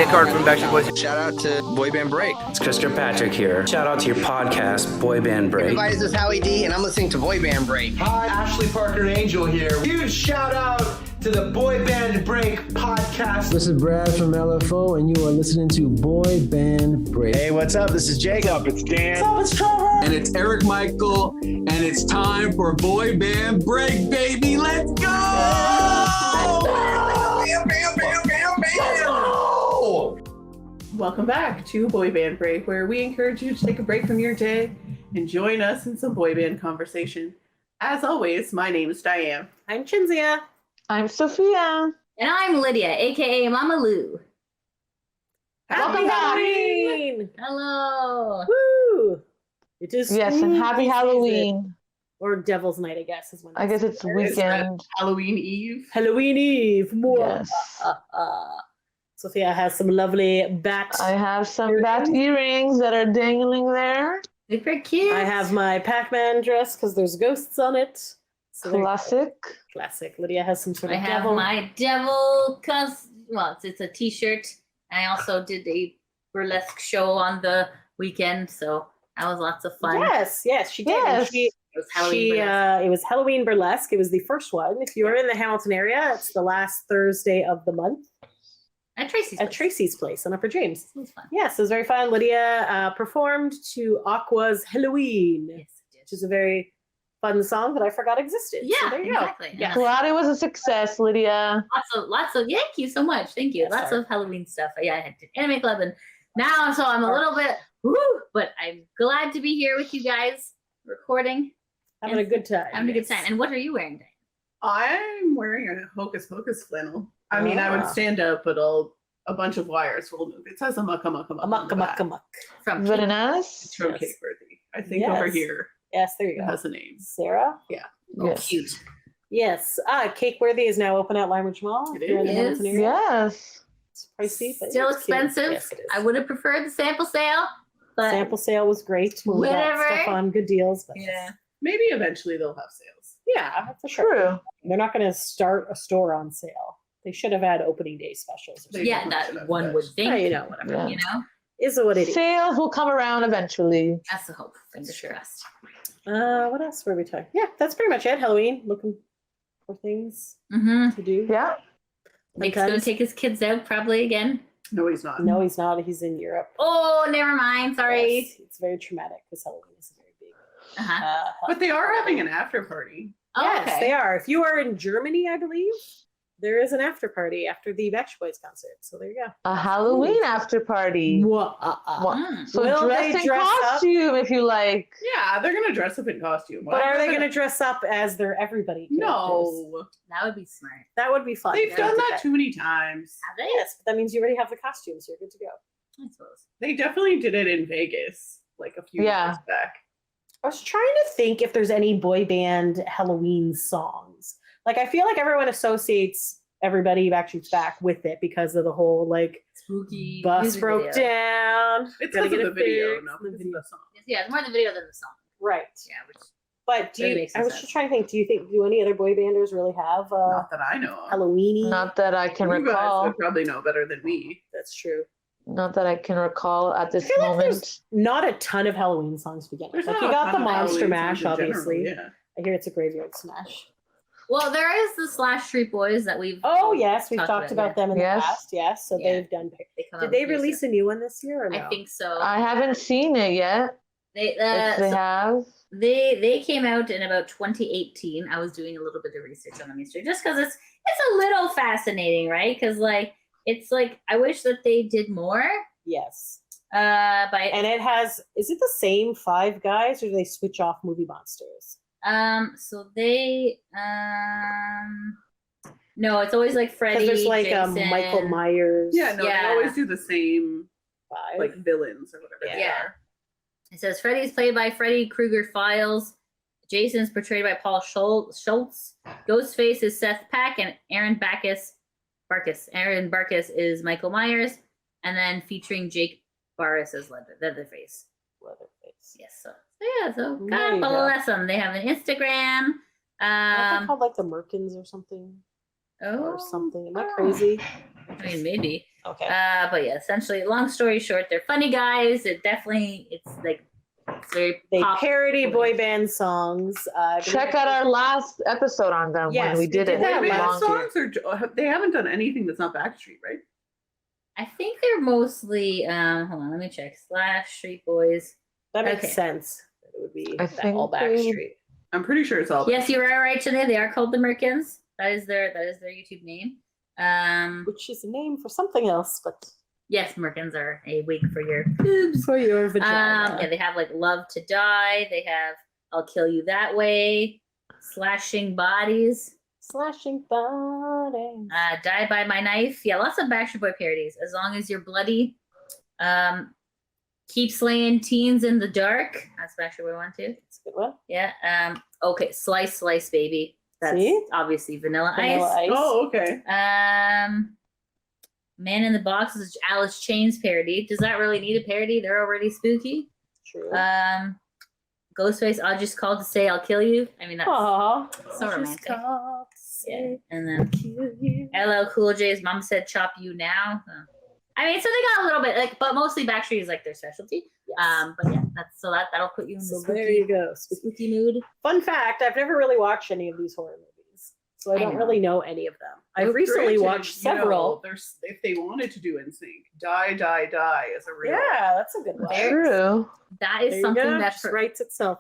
Nick Hart from Backstreet Boys. Shout out to Boy Band Break. It's Chris Kirkpatrick here. Shout out to your podcast, Boy Band Break. Everybody, this is Howie D, and I'm listening to Boy Band Break. Hi, Ashley Parker Angel here. Huge shout out to the Boy Band Break podcast. This is Brad from LFO, and you are listening to Boy Band Break. Hey, what's up? This is Jacob. What's up? It's Dan. What's up? It's Trevor. And it's Eric Michael, and it's time for Boy Band Break, baby. Let's go! Bam, bam, bam, bam, bam. Welcome back to Boy Band Break, where we encourage you to take a break from your day and join us in some boy band conversation. As always, my name is Diane. I'm Chinzia. I'm Sophia. And I'm Lydia, aka Mama Lou. Happy Halloween! Hello. Woo! It is and happy Halloween. Or Devil's Night, I guess, is when I guess it's weekend. Halloween Eve. Halloween Eve. Yes. Sophia has some lovely bat. I have some bat earrings that are dangling there. Super cute. I have my Pac-Man dress because there's ghosts on it. So Classic. Classic. Lydia has some sort of I have devil. my devil it's a t-shirt. I also did a burlesque show on the weekend, so that was lots of fun. Yes, she did. Yes. It was Halloween burlesque. It was Halloween burlesque. It was the first one. If you are in the Hamilton area, it's the last Thursday of the month. At Tracy's place on Upper James. It was fun. Yes, it was very fun. Lydia performed to Aqua's Halloween, Yes, it which is a very fun song that I forgot existed. Yeah, so there you exactly. go. Yeah. Glad it was a success, Lydia. Lots of thank you so much. Thank you. Yes, lots sir. of Halloween stuff. Yeah, I had Anime Club, and now so I'm a little bit but I'm glad to be here with you guys recording. Having a good time. Having a good time. And what are you wearing, Diane? I'm wearing a Hocus Pocus flannel. I mean, I would stand up, but a bunch of wires will move. It says a muck. From Very nice. It's from Yes. Kate Worthy. I think over here Yes, there you it go. has a name. Sarah? Yes. Cute. Yes. Cake Worthy is now open at Lime Ridge Mall. It If you're in the is. Hamilton area. Yes. It's pricey, but Still it's cute. expensive. Yes, it is. I would have preferred the sample sale, but Sample sale was great. When we got Whatever. stuff on good deals. But yeah. Maybe eventually they'll have sales. Yeah, for sure. True. They're not going to start a store on sale. They should have had opening day specials. Or something. Yeah, that one would think. Yeah, you know, whatever. Yeah. You know, Is what it is. Sales will come around eventually. that's the hope. Fingers crossed. What else were we talking? Yeah, that's pretty much it. Halloween, looking for things Mm-hmm. to do. Yeah. Nick's gonna Sometimes. take his kids out probably again. No, he's not. No, he's not. He's in Europe. Oh, never mind. Sorry. Yes, it's very traumatic because Halloween is a very big. Uh-huh. But they are having an after party. Oh, Yes, okay. they are. If you are in Germany, I believe there is an after party after the Backstreet Boys concert. So there you go. A Halloween after party. What? Mm. So Will dress they in dress up? costume if you like. Yeah, they're gonna dress up in costume. But are they going to dress up as their everybody? characters? No, That would be smart. That would be fun. they've Yeah, done do that too many times. Have they? Yes, but that means you already have the costumes. You're good to go. I suppose. They definitely did it in Vegas like a few years back. I was trying to think if there's any boy band Halloween songs. Like, I feel like everyone associates Everybody Backstreet's Back with it because of the whole, like, Spooky. bus music broke video. down. It's gotta because get of the it video, fixed, not the because of video. the song. Yeah, it's more the video than the song. Right. Yeah, which But That makes I was sense. just trying to think, do any other boy banders really have Not that I know of. Halloween-y? Not that I can You guys recall. would probably know better than me. That's true. Not that I can recall at this feel like moment. there's not a ton of Halloween songs to begin with. There's Like, not you a got ton the of Monster Halloween Mash, songs in general, obviously. yeah. I hear it's a graveyard smash. well, there is the Slash Street Boys that we've. Oh, yes, we've talked about them in Yes. the past. Yes, so Yeah. they've done. They come Did out they with release music. a new one this year or no? I think so. I haven't seen it yet. They If they so have. they came out in about 2018. I was doing a little bit of research on the mystery just because it's a little fascinating, right? Because it's like I wish that they did more. Yes. By And it has. Is it the same 5 guys, or do they switch off movie monsters? so they no, it's always like Freddy. Because there's like Jason. Michael Myers. Yeah, no, Yeah. they always do the same 5. like villains or whatever they Yeah. are. It says Freddy's played by Freddy Krueger Files. Jason's portrayed by Paul Schultz. Ghostface is Seth Pack, and Aaron Barkus is Michael Myers, and then featuring Jake Barris as Leatherface. Leatherface. Yes, so so There God you go. bless them. They have an Instagram. Aren't they called like the Merkins or something? or something. Am I crazy? I mean, maybe. Okay. But yeah, essentially, long story short, they're funny guys. It's very They pop. parody boy band songs. Check out our last episode on them Yes, when we did it. that Boy band long songs are they haven't done anything that's not Backstreet, right? I think they're mostly hold on, let me check. Street Boys. That makes Okay. sense. It would be I that think all they- Backstreet. I'm pretty sure it's all. Yes, you are right, Shanae. They are called the Merkins. That is their YouTube name. Which is a name for something else, but Yes, Merkins are a wig for your boobs. for your vagina. Yeah, they have like Love to Die. They have I'll Kill You That Way, Slashing Bodies, Slashing bodies. Die by My Knife. Yeah, lots of Backstreet Boy parodies. As Long as You're Bloody. Keep Slaying Teens in the Dark. That's Backstreet Boy 1 too. That's a good one. Yeah. Okay, Slice Slice Baby. That's See? obviously Vanilla Vanilla Ice. Ice. Oh, okay. Man in the Box is Alice Chain's parody. Does that really need a parody? They're already spooky. True. Ghostface, I'll just call to say I'll kill you. I mean, that's Aww. so romantic. Yeah. Yeah. And then Kill you. LL Cool J's Mom Said Chop You Now. I mean, so they got a little bit like, but mostly Backstreet is like their specialty. Yes. But yeah, that'll put you in the So there you go. spooky mood. Fun fact: I've never really watched any of these horror movies, so I I don't know. really know any of them. I've Well, recently granted, watched you know, several. there's if they wanted to do NSYNC, Die, Die, Die is a real. Yeah, that's a good one. True. That There is you something go. that Just writes itself.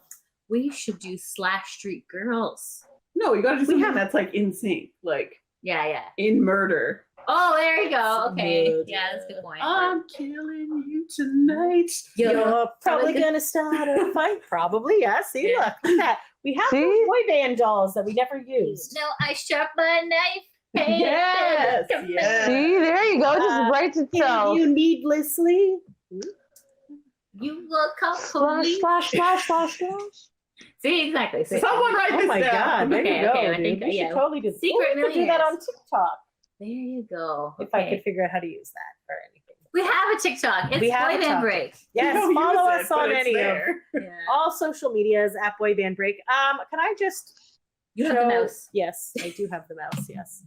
we should do Slash Street Girls. No, you gotta do something have- that's like in sync, like Yeah. in Murder. Oh, there you go. Okay. Good. Yeah, that's a good point. I'm killing you tonight. You're probably good. gonna start a fight. Probably, yeah. See, Yeah. look at that. We have See? those boy band dolls that we never used. No, I sharp my knife. Hey, Yes, come yes. See, there you go. It just writes Kill itself. you needlessly. You will call Slash, police. slash, slash, slash, slash. See, exactly. See, Someone write Oh this my down. god, there Okay, you go, okay, I dude. think, We should yeah. totally do Secret we could do that on millionaires. TikTok There you go. if I Okay. could figure out how to use that or anything. We have a TikTok. It's We have a Boy Band TikTok. Break. Yes, Don't follow use us it, but on it's any of there. Yeah. all social medias at Boy Band Break. Can I just You have the show- mouse. Yes, I do have the mouse. Yes.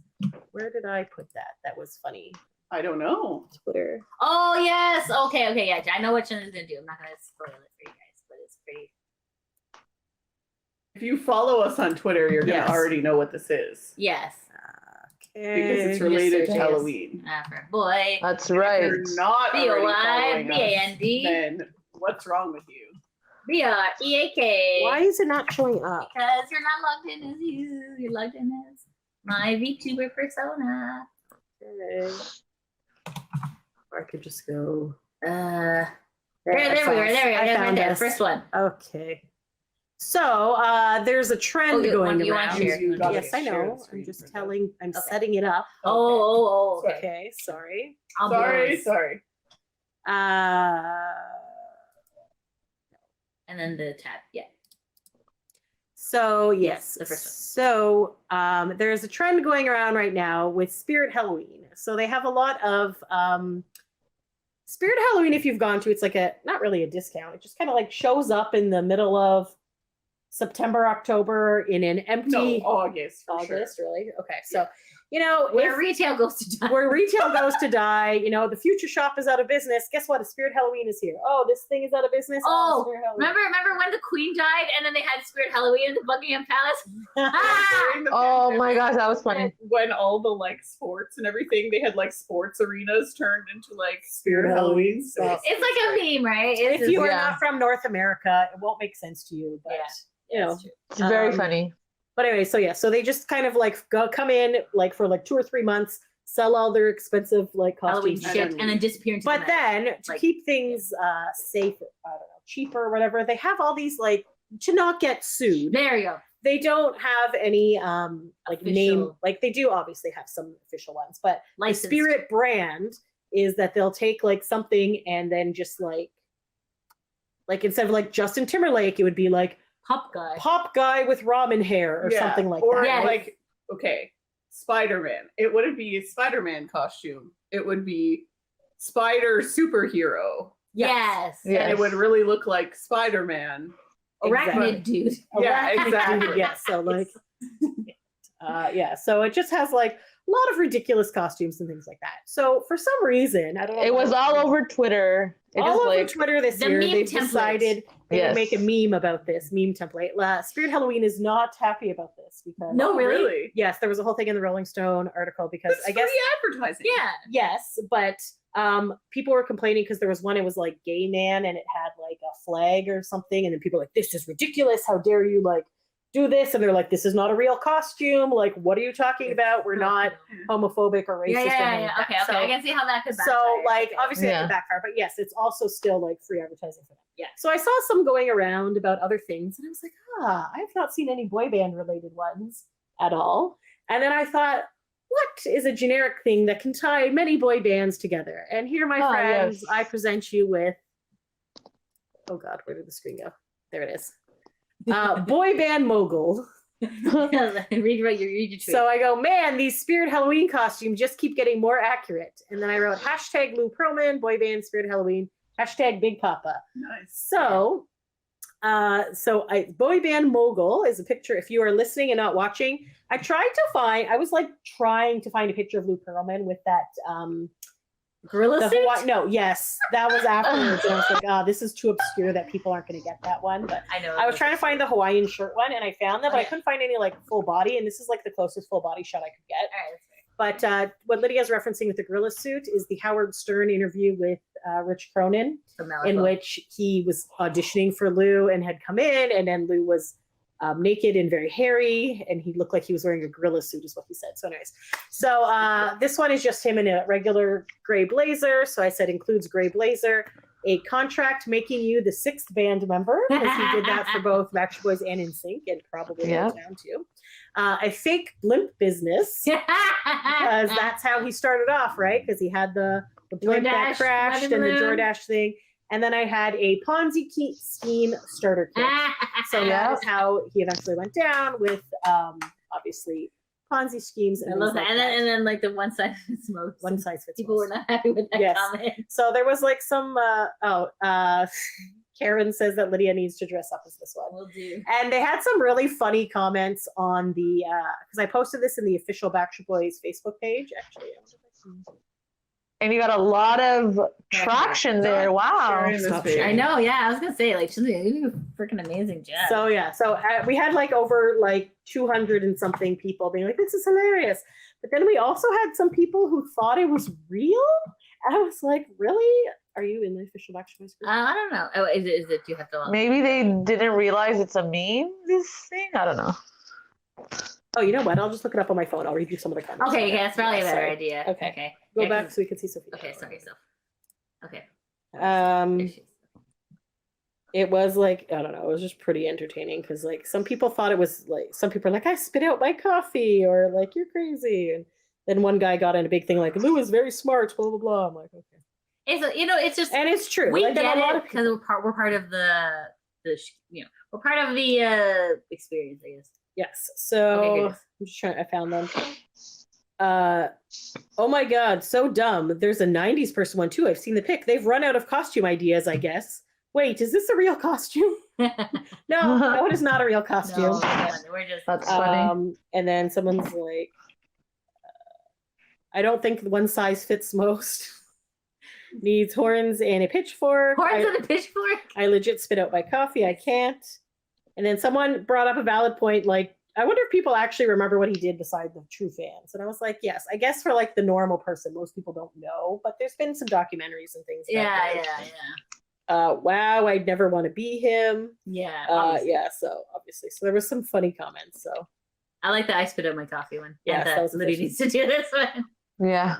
Where did I put that? That was funny. I don't know. Twitter. Oh yes. Okay. Yeah. I know what Jenna's gonna do. I'm not gonna spoil it for you guys, but it's pretty. If you follow us on Twitter, you're Yes. gonna already know what this is Yes. because it's Okay. related Yes, to it is. Halloween. For a boy. That's If right. you're not already following us, B-O-I-B-A-N-D. then what's wrong with you? B-R-E-A-K. Why is it not showing up? Because you're not logged in as you. You're logged in as my VTuber persona. Okay. Or I could just go. There I we found- are. There we are. I Right found there. us. First one. Okay. So there's a trend you going want around. to share? You gotta Yes, I share know. the screen I'm just for that. telling. I'm Okay. setting it up. Oh, okay. Okay. Sorry. I'll be Sorry, honest. sorry. And then the tab. Yeah. So yes, the first one. So there's a trend going around right now with Spirit Halloween. So they have a lot of Spirit Halloween. If you've gone to, it's like a not really a discount. It just kind of like shows up in the middle of September, October in an empty No, August. For August. Sure. Really? Okay. So you know Where if- retail goes to die. where retail goes to die, you know, the future shop is out of business. Guess what? A Spirit Halloween is here. Oh, this thing is out of business. Oh, Spirit Halloween. Remember when the Queen died and then they had Spirit Halloween in the Buckingham Palace? During the Oh pandemic, my gosh, that was funny. when all the like sports and everything, they had like sports arenas turned into like Spirit Spirit Halloween. Halloween. So It's like a meme, right? It's If you are Yeah. not from North America, it won't make sense to you. But you know, that's true. It's very Um, funny. But anyway, so yeah, so they just kind of like come in like for like 2 or 3 months, sell all their expensive like Halloween costumes, shit and then disappear into but the night. then to Like- keep things safe, I don't know, cheaper or whatever, they have all these like to not get sued. There you go. They don't have any like name, Official. like they do obviously have some official ones, but the Licensed. Spirit brand is that they'll take like something and then just like instead of like Justin Timberlake, it would be like Pop guy. pop guy with ramen hair or yeah, something like or that. Yes. like okay, Spider-Man. It wouldn't be a Spider-Man costume. It would be Spider superhero, Yes. Yeah. and it would really look like Spider-Man. Arachnid dude. Yeah, Arachnid, exactly. Yeah, so like yeah, so it just has like a lot of ridiculous costumes and things like that. So for some reason, I don't know. It was why- all over Twitter. It all was over like, Twitter this The year. meme They've template. decided they Yes. would make a meme about this meme template. Spirit Halloween is not happy about this because No, Oh, really? yes, there was a whole thing in the Rolling Stone article because It's I guess free advertising. Yeah. yes, but people were complaining because there was one. It was like gay man and it had like a flag or something, and then people were like, "This is ridiculous! How dare you like do this?" And they're like, "This is not a real costume. Like, what are you talking about? We're not homophobic or racist." Yeah, or yeah, anything yeah. like Okay, that." okay. So, I can see how that could backfire. so like Okay. obviously that Yeah. could backfire, but yes, it's also still like free advertising for them. Yeah. So I saw some going around about other things, and I was like, I have not seen any boy band related ones at all. And then I thought, what is a generic thing that can tie many boy bands together? And here, my Ah, friends, yes. I present you with. Oh God, where did the screen go? There it is. Boy band mogul. read your tweet. So I go, man, these Spirit Halloween costumes just keep getting more accurate. And then I wrote hashtag Lou Pearlman, boy band Spirit Halloween, hashtag Big Papa. Nice. So, boy band mogul is a picture. If you are listening and not watching, I was like trying to find a picture of Lou Pearlman with that gorilla the suit. No, yes, that was afterwards. And I was like, this is too obscure that people aren't going to get that one. But I know. I was trying to find the Hawaiian shirt one, and I found them, but I Okay. couldn't find any like full body. And this is like the closest full body shot I could get. All right, that's fair. But what Lydia's referencing with the gorilla suit is the Howard Stern interview with Rich Cronin, So in Malifaux. which he was auditioning for Lou and had come in, and then Lou was naked and very hairy, and he looked like he was wearing a gorilla suit, is what he said. So, anyways, so this one is just him in a regular gray blazer. So I said includes gray blazer, a contract making you the 6th band member, because he did that for both Backstreet Boys and NSYNC, and probably Yep. Motown too. A fake blimp business, because that's how he started off, right? Because he had the blimp that DoorDash, crashed and the Lemon Balloon. DoorDash thing. And then I had a Ponzi scheme starter kit. So that is how he eventually went down with obviously Ponzi schemes. I And love things that. like And then like the one size fits most. one size fits People most. were not happy with that Yes. comment. So there was like some Karen says that Lydia needs to dress up as this one. We'll do. And they had some really funny comments on the because I posted this in the official Backstreet Boys Facebook page. Actually, I wonder if I can- and you got a lot of traction there. Wow. Sharing this Stop page. sharing. I know. Yeah, I was gonna say like she's doing a freaking amazing job. So yeah, so we had like over like 200 and something people being like, "This is hilarious," but then we also had some people who thought it was real, and I was like, "Really? Are you in the official Backstreet Boys group?" I don't know. Oh, is it? Do you have to? Maybe they didn't realize it's a meme, this thing. I don't know. Oh, you know what? I'll just look it up on my phone. I'll read you some of the comments. Okay, that's probably a better Sorry. idea. Okay. Okay. Go Yeah, back 'cause- so we can see Sophie. Okay, sorry, so. Okay. Um, There she is. it was like, I don't know, it was just pretty entertaining because like some people thought it was like, some people are like, I spit out my coffee, or like, you're crazy. And then one guy got in a big thing like, Lou is very smart, blah, blah, blah. I'm like, okay. It's just And it's true. we Like, and get a lot it of because we're part of the we're part of the experience, I guess. Yes. So Okay, good. I'm just trying. I found them. Oh my God, so dumb. There's a '90s person one too. I've seen the pic. They've run out of costume ideas, I guess. Wait, is this a real costume? No, it is not a real costume. No, we're just That's funny. And then someone's like, I don't think one size fits most. Needs horns and a pitchfork. horns and a pitchfork. I legit spit out my coffee. I can't. And then someone brought up a valid point, like, I wonder if people actually remember what he did beside the true fans. And I was like, yes, I guess for like the normal person, most people don't know, but there's been some documentaries and things. about Yeah, that. yeah. Wow, I'd never want to be him. Yeah. Obviously. Yeah, so obviously. So there was some funny comments. So I like that I spit out my coffee one. Yes, And that was Lydia needs to do this one. Yeah.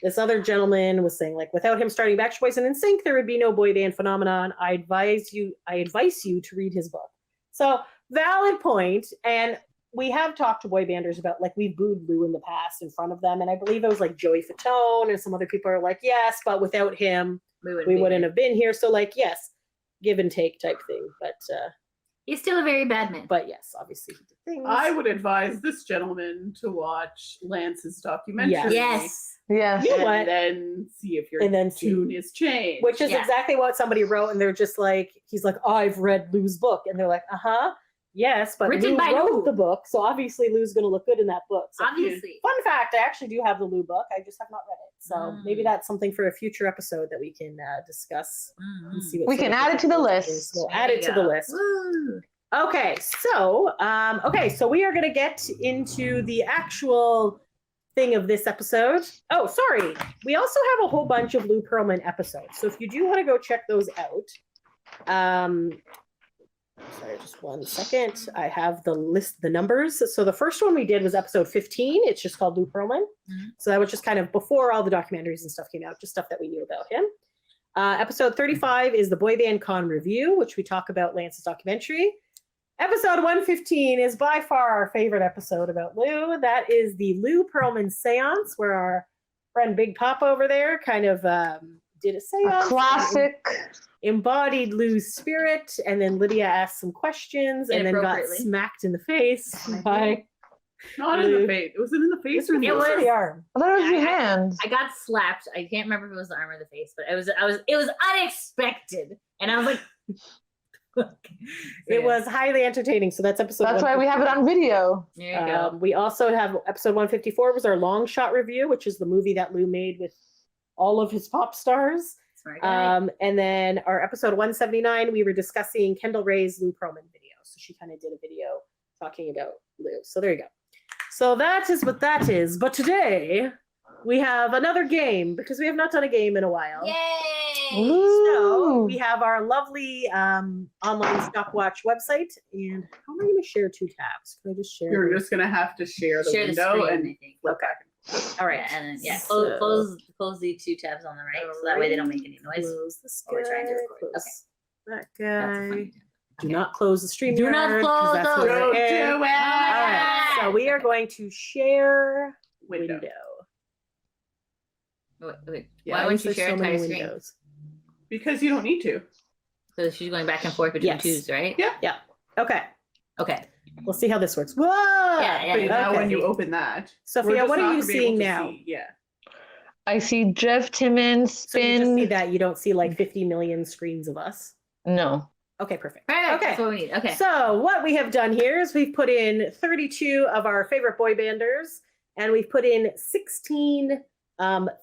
this other gentleman was saying, like, without him starting Backstreet Boys and NSYNC, there would be no boy band phenomenon. I advise you to read his book. So valid point. And we have talked to boy banders about, like, we've booed Lou in the past in front of them. And I believe it was like Joey Fatone and some other people are like, yes, but without him, we wouldn't have been here. So like, yes, give and take type thing. He's still a very bad man. But yes, obviously he did things. I would advise this gentleman to watch Lance's documentary. Yes. Yes. You know And what? then see if your And then see. tune is changed. Which is Yeah. exactly what somebody wrote. And they're just like, he's like, oh, I've read Lou's book. And they're like, uh-huh. Yes, but Written Lou by wrote who? the book, so obviously Lou's going to look good in that book. So, Obviously. fun fact: I actually do have the Lou book. I just have not read it. So maybe that's something for a future episode that we can discuss. And see what We sort can of add it to the book it list. is. We'll There add you it to the go. list. Woo. Okay, so we are going to get into the actual thing of this episode. Oh, sorry. We also have a whole bunch of Lou Pearlman episodes. So if you do want to go check those out, sorry, just 1 second. I have the list, the numbers. So the first one we did was episode 15. It's just called Lou Pearlman. So that was just kind of before all the documentaries and stuff came out, just stuff that we knew about him. Episode 35 is the Boy Band Con review, which we talk about Lance's documentary. Episode 115 is by far our favorite episode about Lou. That is the Lou Pearlman seance, where our friend Big Papa over there kind of did a seance. A classic. Embodied Lou's spirit, and then Lydia asked some questions and then got Inappropriately. smacked in the face by Not in the face. Was it in the face or in the It was- arm? the arm. I thought it was your hand. I got slapped. I can't remember if it was the arm or the face, but it was unexpected. And I was like, It was highly entertaining. So that's episode. That's why we have it on video. There you go. We also have episode 154 was our long shot review, which is the movie that Lou made with all of his pop stars. Smart guy. And then our episode 179, we were discussing Kendall Ray's Lou Pearlman video. So she kind of did a video talking about Lou. So there you go. So that is what that is. But today we have another game because we have not done a game in a while. Yay! So Ooh. we have our lovely online stopwatch website. And how am I going to share two tabs? Can I just share? You're just gonna have to share the Share the window screen, and I think. flip back and forth. All right. Yeah, and then So- close the two tabs on the right, so that way they don't make any noise. Close this while we're trying to guy, record. close that That's a guy. funny tab. Do Okay. not close the stream. Do not close that's those. where Don't it is. do it. All right. So we are going to share Window. window. Wait. Yeah, Why wouldn't you There's share so many entire screen? windows. Because you don't need to. So she's going back and forth between Yes. twos, right? Yeah. Okay. Okay. We'll see how this works. Whoa! Yeah, But now Okay. when you open that, we're Sophia, just what not are you gonna be able seeing to now? see. Yeah. I see Jeff Timmons So you just see spin. that. You don't see like 50 million screens of us. No. Okay, perfect. Right, Okay. that's what we need. Okay. So what we have done here is we've put in 32 of our favorite boy banders, and we've put in 16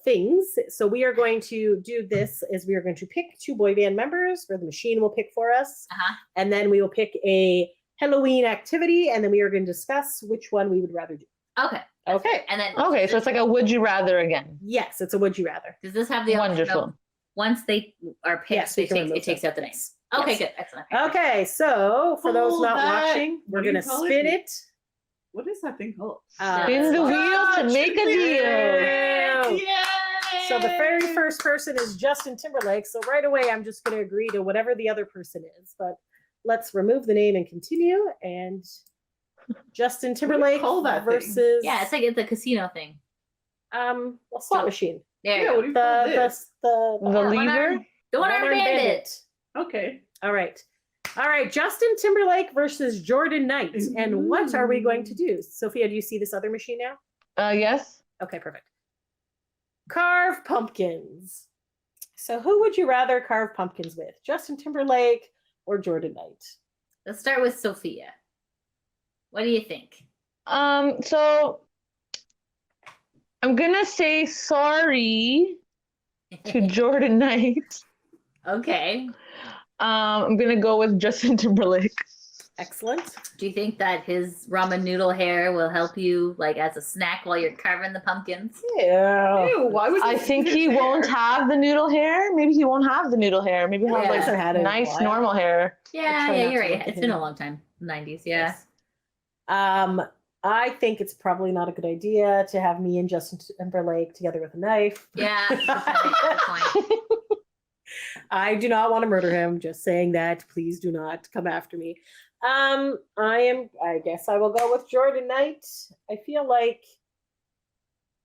things. So we are going to do this is we are going to pick two boy band members, or the machine will pick for us, Uh-huh. and then we will pick a Halloween activity, and then we are going to discuss which one we would rather do. Okay. Okay. And then Okay, so it's like a would you rather again. Yes, it's a would you rather. does this have the option of Wonderful. once they are picked, Yes, we it can takes, remove it takes them. out the names? Okay, Yes. good. Excellent. Okay, so for those Pull not that- watching, we're what do you going to call spin it? it. What is that thing called? Spin the wheel to make a deal. So the very first person is Justin Timberlake. So right away, I'm just going to agree to whatever the other person is. But let's remove the name and continue. And Justin Timberlake call that thing? versus Yeah, it's like it's a casino thing. a slot machine. There you Yeah, go. what do you call this? The arm. lever? The one-armed bandit. Okay. All right. All right. Justin Timberlake versus Jordan Knight. And what are we going to do? Sophia, do you see this other machine now? Yes. Okay, perfect. Carve pumpkins. So who would you rather carve pumpkins with? Justin Timberlake or Jordan Knight? Let's start with Sophia. What do you think? So I'm gonna say sorry to Jordan Knight. Okay. I'm gonna go with Justin Timberlake. Excellent. Do you think that his ramen noodle hair will help you, like, as a snack while you're carving the pumpkins? Yeah. Ew, why would I you think do he his won't hair? have the noodle hair. Maybe he won't have the noodle hair. Maybe he'll have Yeah. like Hasn't had it in a nice while. normal hair. Yeah, try yeah, not you're to right. look at It's been him. a long time. 90s, yeah. Yes. I think it's probably not a good idea to have me and Justin Timberlake together with a knife. Yeah. Good point. I do not want to murder him. Just saying that. Please do not come after me. I guess I will go with Jordan Knight. I feel like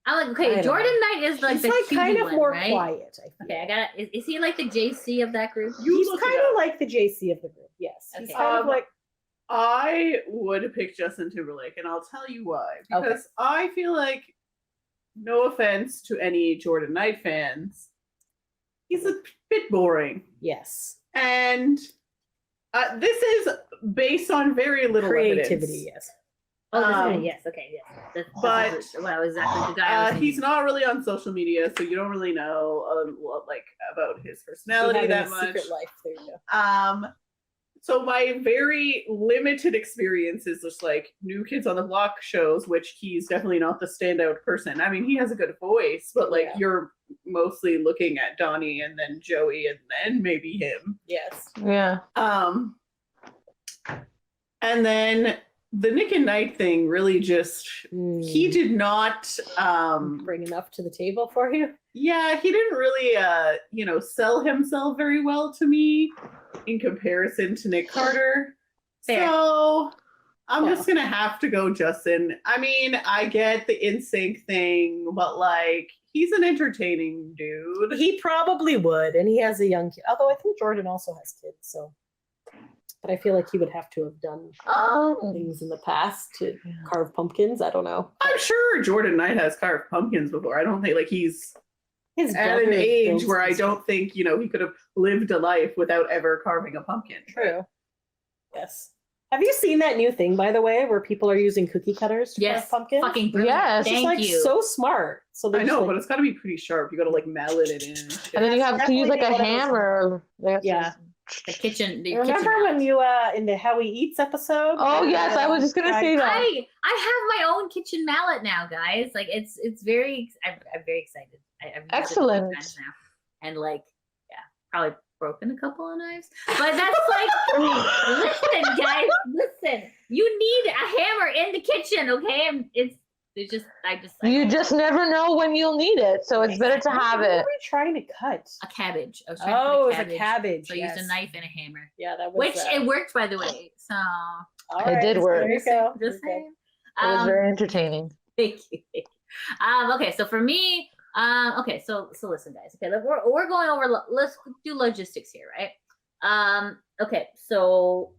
I'm like, I okay, don't Jordan Knight is like he's the like cutie kind of one, more right? quiet. I feel. Okay, I got it. Is he like the JC of that group? You He's look it kind of up. like the JC of the group. Yes. He's Okay. kind of like I would pick Justin Timberlake, and I'll tell you why. Okay. Because I feel like, no offense to any Jordan Knight fans, he's a bit boring. yes. And This is based on very little Creativity, evidence. yes. Oh, this Um, is yes. Okay, yes. but, well, exactly the guy. I was thinking. He's not really on social media, so you don't really know like about his personality Having that a much. secret life. There you go. So my very limited experience is just like New Kids on the Block shows, which he's definitely not the standout person. I mean, he has a good voice, but like Yeah. you're mostly looking at Donnie and then Joey and then maybe him. Yes. Yeah. And then the Nick and Knight thing really just he did not bring enough to the table for you. yeah, he didn't really sell himself very well to me in comparison to Nick Carter. Fair. So I'm just gonna have to go Justin. I mean, I get the NSYNC thing, but like he's an entertaining dude. He probably would, and he has a young kid. Although I think Jordan also has kids, so. But I feel like he would have to have done things in the past to carve pumpkins. I don't know. I'm sure Jordan Knight has carved pumpkins before. I don't think like he's His at an brother age builds where I these- don't think, he could have lived a life without ever carving a pumpkin. True. Yes. Have you seen that new thing, by the way, where people are using cookie cutters to Yes, carve pumpkins? fucking brilliant. Yes. It's just, Thank like you. so smart. So I they're just, know, like- but it's got to be pretty sharp. You got to like mallet it in. And shit. And then you have to use like a Definitely hammer. Yeah. The kitchen. The Remember kitchen when knife. you in the How We Eats episode? Oh yes, I was just gonna say that. I have my own kitchen mallet now, guys. Like it's very. I'm very excited. I've used it a few Excellent. times now, and like probably broken a couple of knives, but that's like listen, guys, listen. You need a hammer in the kitchen, okay? And You just never know when you'll need it, so it's better to have What it. were we trying to cut? a cabbage. I was trying to Oh, it cut was a cabbage. So I yes. used a knife and a hammer, Yeah, that was. which it worked, by the way. So all It did work. There you go. just Okay. saying. It was very entertaining. Thank you. Okay, so for me, okay, so listen, guys. Okay, we're going over. Let's do logistics here, right? Okay, so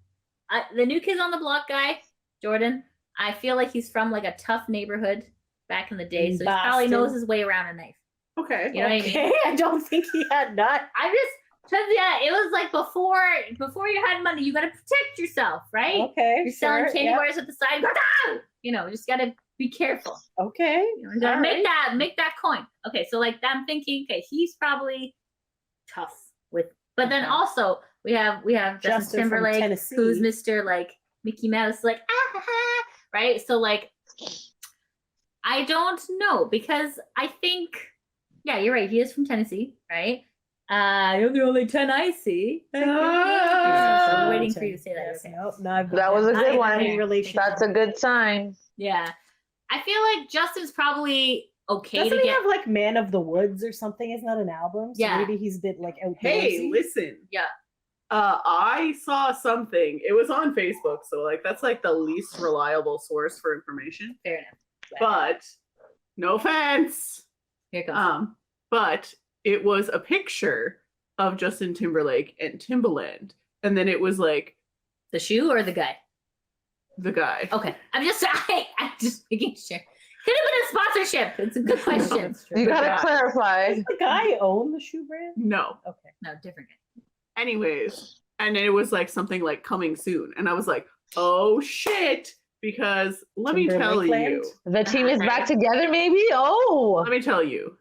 the New Kids on the Block guy, Jordan. I feel like he's from like a tough neighborhood back in the day, so he probably Boston. knows his way around a knife. Okay. You know what I mean? Okay, I don't think he had not. I'm just because it was like before you had money, you got to protect yourself, right? Okay, You're selling sure, candy yeah. bars at the side. Go down. Just gotta be careful. Okay. You gotta all make right. that coin. Okay, so like I'm thinking, okay, he's probably tough with, but then Okay. also we have Justin Justin from Timberlake, Tennessee. who's Mr. like Mickey Mouse, like right? So like, I don't know because I think, yeah, you're right. He is from Tennessee, right? You're the only 10 I see. So I'm waiting for you to say that. Yes, Okay. nope, no, I've That was a not good even one. any relation. That's a good sign. Yeah, I feel like Justin's probably okay Doesn't to he get. have like Man of the Woods or something? Isn't that an album? So Yeah. maybe he's a bit like outdoorsy. Hey, listen. Yeah. I saw something. It was on Facebook, so like that's like the least reliable source for information. Fair enough. But no offense. Here it comes. But it was a picture of Justin Timberlake and Timbaland, and then it was like The shoe or the guy? the guy. Okay, I'm just making sure. Could have been a sponsorship. It's a good question. You gotta Yeah. clarify. Does the guy own the shoe brand? No. Okay. No, different guy. Anyways, and then it was like something like coming soon, and I was like, oh shit, because let me tell Timberlake land? you. The team is back together, maybe? Oh. Let me tell you.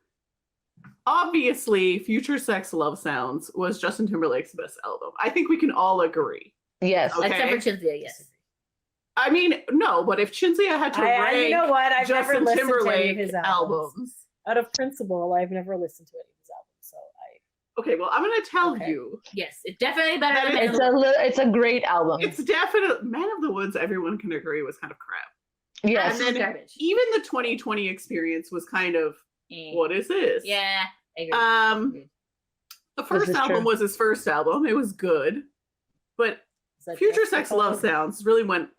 Obviously, Future Sex Love Sounds was Justin Timberlake's best album. I think we can all agree. Yes. Okay. Except for Chinzia, yes. I mean, no, but if Chinzia had to rank you know what? I've never Justin listened to any Timberlake of his albums. albums. Out of principle, I've never listened to any of his albums. So Okay, well, I'm gonna tell Okay. you. Yes, it's definitely better That than is- It's a great album. It's definitely Man of the Woods, everyone can agree, was kind of crap. Yes. And then garbage. even the 2020 experience was kind of, Eh. what is this? Yeah, I agree. The This first is album true. was his first album. It was good. But is that Future just Sex because- Love Sounds really went,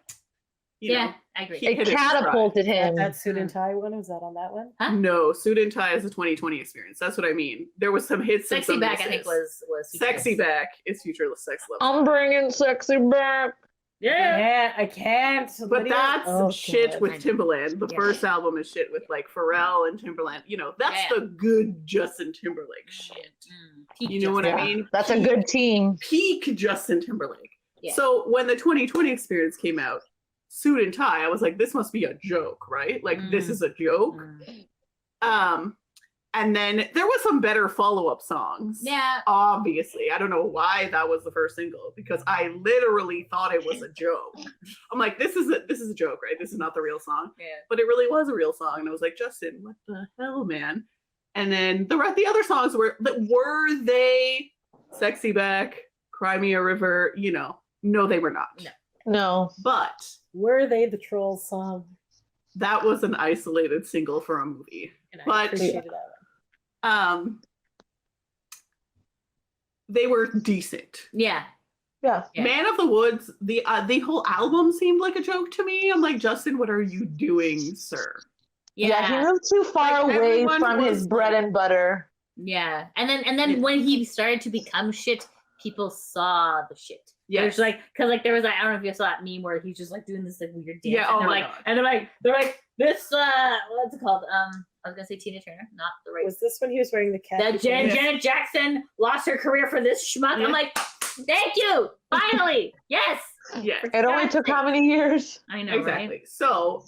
you yeah, know. I agree. he- It hit his catapulted him. That suit and tie one, was that on that one? Huh? No, Suit and Tie is a 2020 experience. That's what I mean. There was some hits. and Sexy some Back, I think, misses. was Sexy Back is Future Sex Love. I'm bringing sexy back. Yeah. I can't. But Lydia. that's Oh, shit God. with I know. Timbaland. The Yeah. first album is shit with like Pharrell and Timbaland. You know, that's Yeah. the good Justin Timberlake shit. Peak You know what I Yeah. mean? That's a good team. Peak Justin Timberlake. Yeah. So when the 2020 Experience came out, Suit and Tie, I was like, this must be a joke, right? Like this is a joke. And then there was some better follow-up songs. Yeah. Obviously. I don't know why that was the first single, because I literally thought it was a joke. I'm like, this is a joke, right? This is not the real song. Yeah. But it really was a real song. And I was like, Justin, what the hell, man? And then the other songs were they Sexy Back, Cry Me a River, you know. No, they were not. No. But Were they the Trolls song? that was an isolated single for a movie. And I But appreciated that. they were decent. Yeah. Yeah. Yeah. Man of the Woods, the whole album seemed like a joke to me. I'm like, Justin, what are you doing, sir? Yeah, he moved too far Like, away everyone from was his bread like- and butter. Yeah. And then when he started to become shit, people saw the shit. Yeah. Yes. Like, cause like there was like, I don't know if you saw that meme where he's just like doing this like weird dance. Yeah, And oh they're my like, God. and they're like, this what's it called? I was gonna say Tina Turner, not the right. Was this when he was wearing the cat? That Janet Jackson lost her career for this schmuck. Yeah. I'm like, thank you. Finally. Yes. Yes. It only took how many years? I know, Exactly. right? So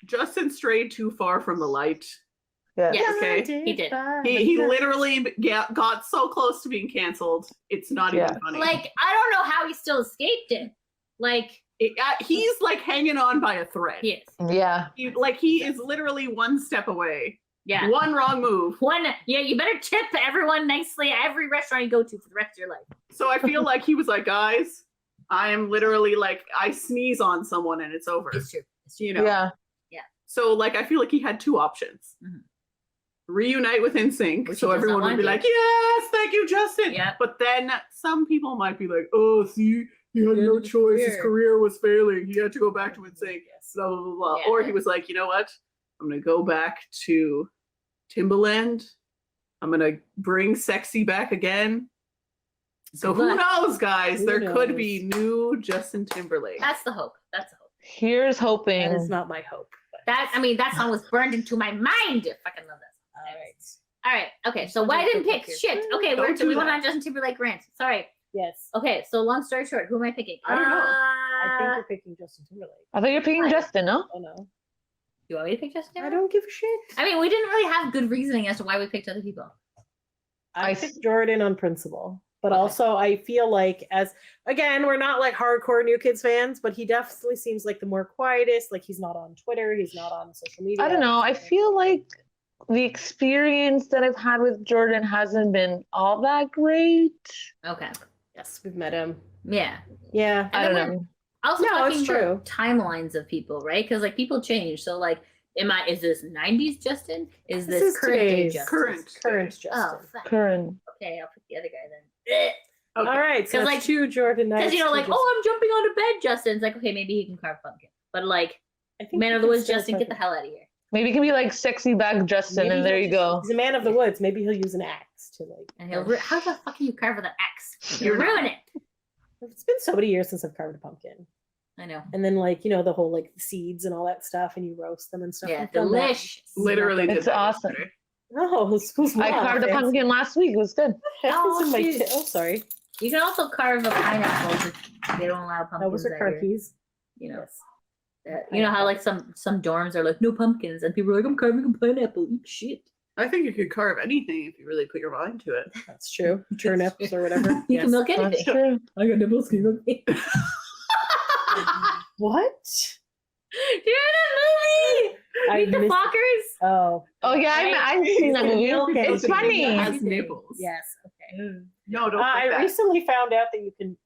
Justin strayed too far from the light. Yeah. Yes. Okay. He did. He literally got so close to being canceled. It's not even funny. Like, I don't know how he still escaped it. Like, he's like hanging on by a thread. he is. Yeah. He is literally one step away. Yeah. One wrong move. Yeah, you better tip everyone nicely at every restaurant you go to for the rest of your life. So I feel like he was like, guys, I am literally like, I sneeze on someone and it's over. It's true. You know? Yeah. So like, I feel like he had two options. Mhm. Reunite with NSYNC, Which so he does everyone not would be want like, yes, thank you, Justin. Yeah. But then some people might be like, oh, see, he had no His choice. His career. career was failing. He had to go back to NSYNC. Blah, blah, blah, blah. Yeah. Or he was like, you know what? I'm going to go back to Timbaland. I'm going to bring Sexy back again. So Good who luck. knows, guys? Who there could knows? be new Justin Timberlake. That's the hope. That's the hope. Here's hoping. That is not my hope. But That song was burned into my mind. I fucking love that song. all right. All right. Okay. So why I didn't pick shit? Okay, Don't do we went that. on Justin Timberlake rant. Sorry. Yes. Okay. So long story short, who am I picking? I don't know. I think you're picking Justin Timberlake. I thought you're picking Why? Justin, no? Oh no. You want me to pick Justin I Timberlake? don't give a shit. I mean, we didn't really have good reasoning as to why we picked other people. I I picked Jordan on principle. But Okay. also I feel like again, we're not like hardcore New Kids fans, but he definitely seems like the more quietest. Like he's not on Twitter, he's not on social media. I don't know. I feel like the experience that I've had with Jordan hasn't been all that great. Okay. Yes, we've met him. Yeah. Yeah. I And don't then know. Also No, talking it's about true. timelines of people, right? Because like people change. So like, is this 90s Justin? Is This this is current day today's Justin? Current Justin. Oh, fuck. Current. Okay, I'll pick the other guy then. Okay. All right, so 'Cause, like like- two Jordan Because Knights. you know, like, who just- oh, I'm jumping onto bed, Justin. It's like, okay, maybe he can carve a pumpkin. But like, I think Man he of the can Woods, still Justin, get the carve- hell out of here. Maybe it can be like sexy back Justin, Maybe and there he'll you go. He's a man of the woods. Maybe he'll use an axe to like. And he'll how the fuck can you carve with an axe? You're You'll not. ruin it. It's been so many years since I've carved a pumpkin, I know. and then like the whole like seeds and all that stuff, and you roast them and stuff. Yeah, I've done that. delicious. Literally did It's that awesome. yesterday. Oh, school's I carved a pumpkin last week. It was good. Oh, my shoot. oh, sorry. You can also carve a pineapple. But they don't allow pumpkins. That was her out car here, keys. You know. Yes. You know how like some dorms are like no pumpkins, and people are like, I'm carving a pineapple. Eat shit. I think you could carve anything if you really put your mind to it. That's true. Turnips or whatever. You Yes. can milk That's anything. true. I got nipples. Can you milk me? What? Do you know that movie? I Meet the missed- Fockers. Oh. Oh yeah, I've seen that movie. Okay. It's funny. It has Anything. nipples. Yes. Okay. No, don't I put that. recently found out that you can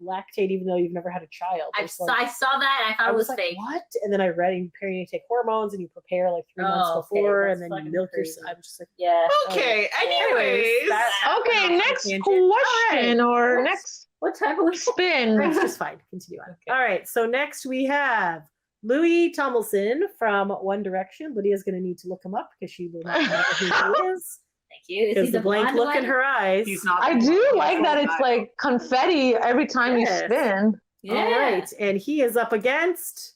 lactate even though you've never had a child. I There's, saw, like- I saw that. And I thought it was like, fake. what? And then I read you take hormones and you prepare like 3 months Oh, okay, before, that's and then you fucking milk your. crazy. I'm just like, Yeah. Okay, anyways. Okay, next tangent. question or What's- next What type of spin. it's just fine. Continue on. All right. So next we have Louis Tomlinson from One Direction. Lydia's going to need to look him up because she will not know who he is. Thank you. Is Because he the blank blonde look one? in her eyes. He's not. I the do one. like He's that the it's guy. like confetti every time Yes. you spin. Yeah. All right, and he is up against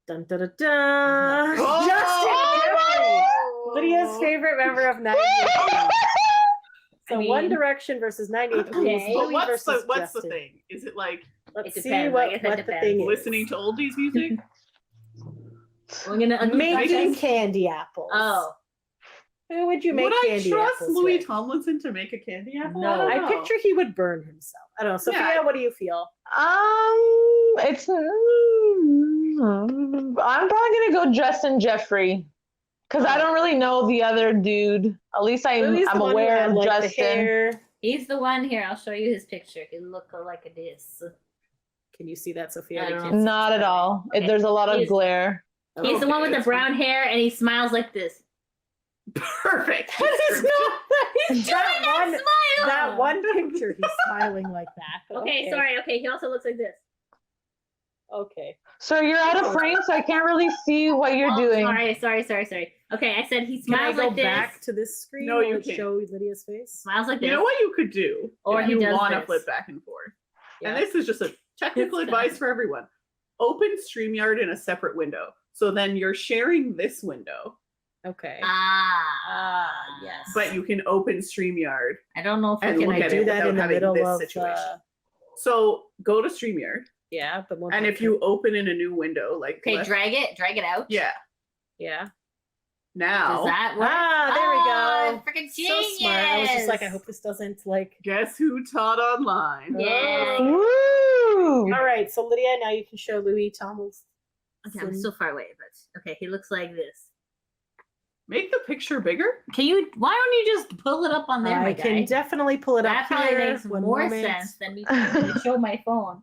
dun dun dun dun Oh! Justin Timberlake, Lydia's favorite member of 98. So I mean- One Direction versus 98. Okay. But Louis what's versus the Justin. thing? Is it like Let's It see depends. I what, guess it what the depends. thing is. Listening to oldies music. I'm gonna Making candy apples. Oh Who would you make Would I candy trust apples Louis with? Tomlinson to make a candy apple? No. I I don't know. picture he would burn himself. I don't know. Sophia, Yeah. what do you feel? It's. I'm probably gonna go Justin Jeffrey, because I don't really know the other dude. At least Louis the I'm one who aware had, of like, the Justin. hair. he's the one here. I'll show you his picture. He look like this. Can you see that, Sophia? I Or can't no? Not at all. Okay. There's a lot of He's- glare. He's the one with the that's brown hair and he smiles like this. Perfect. That is not. He's doing That that one- smile. That one picture, he's smiling like that. but Okay, sorry. Okay, he also looks like this. Okay. So you're out of frame, so I can't really see what you're Oh, doing. Sorry. Okay, I said he Can I smiles go like this. back to this screen? No, Will you it can't. show Lydia's face? Smiles like this. You know what you could do? Or if he you does want to this. flip back and forth. Yeah. And this is just a technical It's advice fine. for everyone. Open StreamYard in a separate window. So then you're sharing this window, Okay. Yes. but you can open StreamYard. I don't know if And we Can look I at do it that without in the having middle this of? situation. So go to StreamYard. Yeah, but more. And if you open in a new window, like Okay, left- drag it out. yeah. Yeah. Now Does that work? Ah, there we go. Freaking So genius. smart. I was just like, I hope this doesn't like. guess who taught online? Yeah. Woo! All right, so Lydia, now you can show Louis Tomlinson. Okay, I'm still far away, but okay, he looks like this. Make the picture bigger. Can you? Why don't you just pull it up on there, I my can guy? definitely pull it That up probably here. makes One more moment. sense than me trying to show my phone.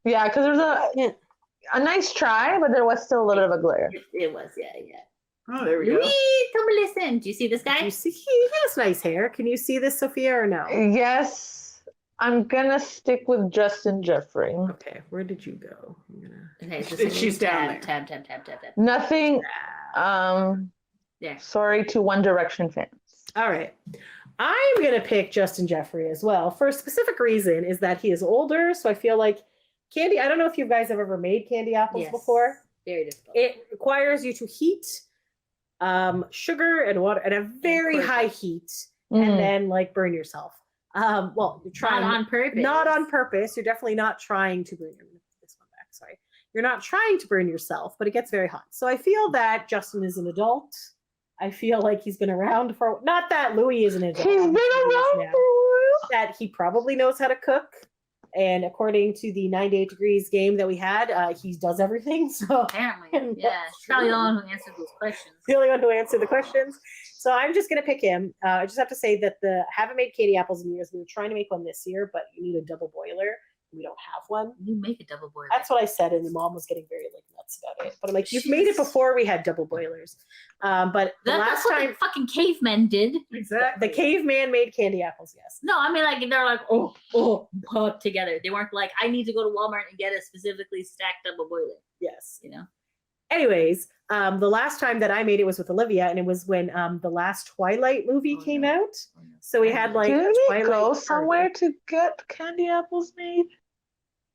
Yeah, because there's a nice try, but there was still a little bit of a glare. It was, yeah. Oh, there we go. Louis Tomlinson. Do you see this Do guy? you see, he has nice hair. Can you see this, Sophia, or no? Yes, I'm gonna stick with Justin Jeffrey. Okay, where did you go? I'm gonna... Okay, She's down tab, there. tab. Nothing. There. Sorry to One Direction fans. All right. I'm going to pick Justin Jeffrey as well for a specific reason is that he is older. So I feel like candy, I don't know if you guys have ever made candy apples Yes. before. Very difficult. It requires you to heat sugar and water at a very perfect. high heat Mm. and then like burn yourself. Well, you're trying Not on purpose. Not on purpose. You're definitely not trying to burn. I'm gonna put this one back. Sorry. You're not trying to burn yourself, but it gets very hot. So I feel that Justin is an adult. I feel like he's been around for not that Louis is an adult. He's been I'm sure he is around now. for a while. That he probably knows how to cook. And according to the 98 Degrees game that we had, he does everything. So Apparently, That's yeah. She's probably the true. one who answered those questions. the only one who answered the questions. So I'm just gonna pick him. I just have to say that I haven't made candy apples in years. We were trying to make one this year, but you need a double boiler. We don't have one. You make a double boiler. That's what I said, and the mom was getting very like nuts about it. But I'm like, you've made it Jeez. before we had double boilers. But the That's last what time the fucking cavemen did. Exactly. the caveman made candy apples, yes. No, I mean like they're like, put together. They weren't like, I need to go to Walmart and get a specifically stacked double boiler. Yes. You know. Anyways, the last time that I made it was with Olivia, and it was when the last Twilight movie Oh, came no. out. So we had like Did a we Twilight go party. somewhere to get candy apples made?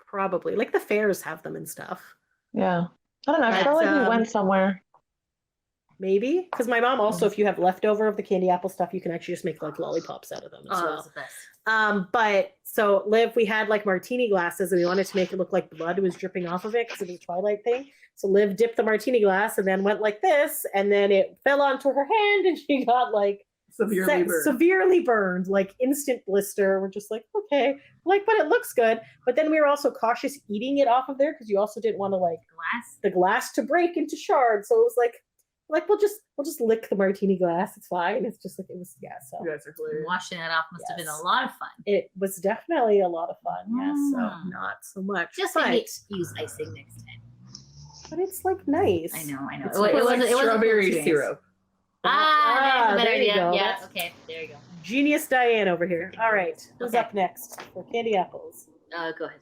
Probably. Like the fairs have them and stuff. Yeah. I don't know. I That's, felt like we um, went somewhere. Maybe. Because my mom also, if you have leftover of the candy apple stuff, you can actually just make like lollipops out of them as Oh, well. that's the best. But so Liv, we had like martini glasses and we wanted to make it look like blood was dripping off of it because it was a Twilight thing. So Liv dipped the martini glass and then went like this, and then it fell onto her hand and she got like severely burned. severely burned, like instant blister. We're just like, okay, like, but it looks good. But then we were also cautious eating it off of there because you also didn't want to like Glass. the glass to break into shards. So it was like we'll just lick the martini glass. It's fine. It's just like it was, yeah. So You guys are hilarious. Washing it off must have been Yes. a lot of fun. it was definitely a lot of fun. Yes, so Mm. not so much. Just but, maybe use icing next time. but it's like nice. I know. It's It like wasn't strawberry Cool syrup. Ah, that's a better there you idea. go. Yeah. That's Okay. There you go. Genius Diane over here. All right, who's Okay. up next for candy apples? Go ahead.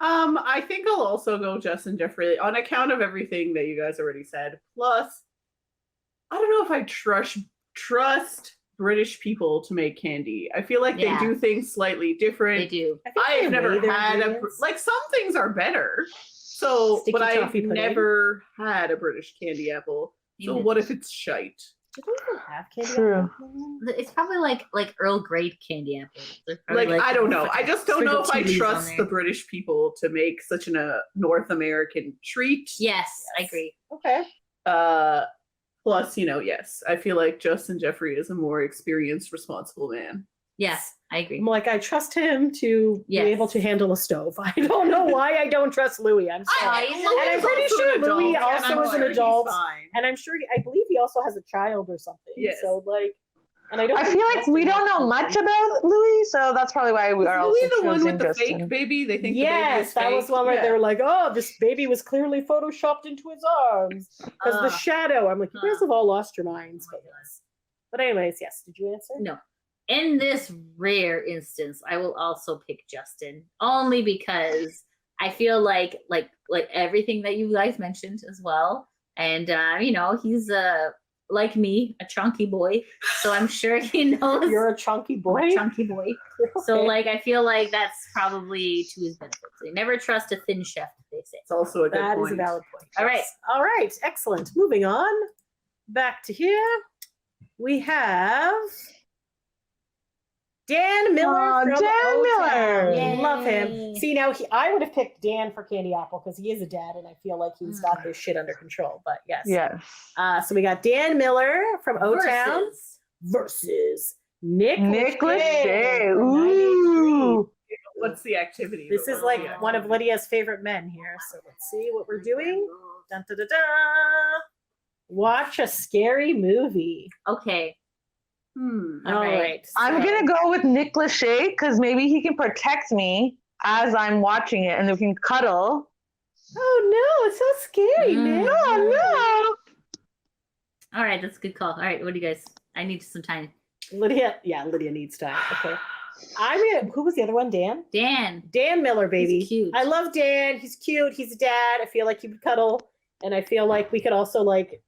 I think I'll also go Justin Jeffrey on account of everything that you guys already said. Plus, I don't know if I trust British people to make candy. I feel like Yeah. they do things slightly different. They do. I think I've they never weigh their had ingredients. like some things are better. So, Sticky but I've toffee pudding. never had a British candy apple. So You- what if it's shite? Did we even have candy True. apple? It's probably like Earl Grey candy apple. They're probably, Like, I don't know. I just don't know if I sprinkle tea leaves on trust there. the British people to make such a North American treat. Yes, I agree. Okay. Plus, yes, I feel like Justin Jeffrey is a more experienced, responsible man. Yes, I agree. I'm like, I trust him to Yes. be able to handle a stove. I don't know why I don't trust Louis. I'm sorry. Louis and I'm is pretty also sure an adult, Louis and also I'm is an sure he's adult. fine. And I'm sure, I believe he also has a child or something. Yes. So, like, and I don't I think feel like Justin we don't has know children. much about Louis, so that's probably why we are Is also Louis the one choosing with the Justin. fake baby? They think the baby Yes, is that fake? was one where Yeah. they were like, "Oh, this baby was clearly photoshopped into his arms because the shadow." I'm like, "You guys have all lost your minds." Oh my God. But anyways, yes. Did you answer? No. In this rare instance, I will also pick Justin, only because I feel like everything that you guys mentioned as well, and he's like me, a chunky boy, so I'm sure he knows. You're a chunky boy. I'm a chunky boy. So Okay. like I feel like that's probably to his benefit. So you never trust a thin chef, they say. It's also a good That point. is a valid point. All right. Yes. All right. Excellent. Moving on. Back to here. We have Dan Miller Aw, from Dan O-Town. Miller. Yay. Love him. See, now I would have picked Dan for Candy Apple because he is a dad and I feel like he's got his shit under control. But yes. Yes. So we got Dan Miller from O-Town Versus- versus Nick Nick Lachey Lachey. from 93. Ooh. What's the activity? This that is we're like looking at? one of Lydia's favorite men here. So let's see what we're doing. Dun, dun, dun, dun. Watch a scary movie. Okay. Hmm. All All right. right. I'm so- gonna go with Nick Lachey because maybe he can protect me as I'm watching it, and we can cuddle. Oh no, it's so scary, Nick. Oh All right, that's a good call. All right, what do you guys? I need some time. Lydia needs time. Okay. Who was the other one? Dan? Dan. Dan Miller, baby. He's cute. I love Dan. He's cute. He's a dad. I feel like he would cuddle. And I feel like we could also like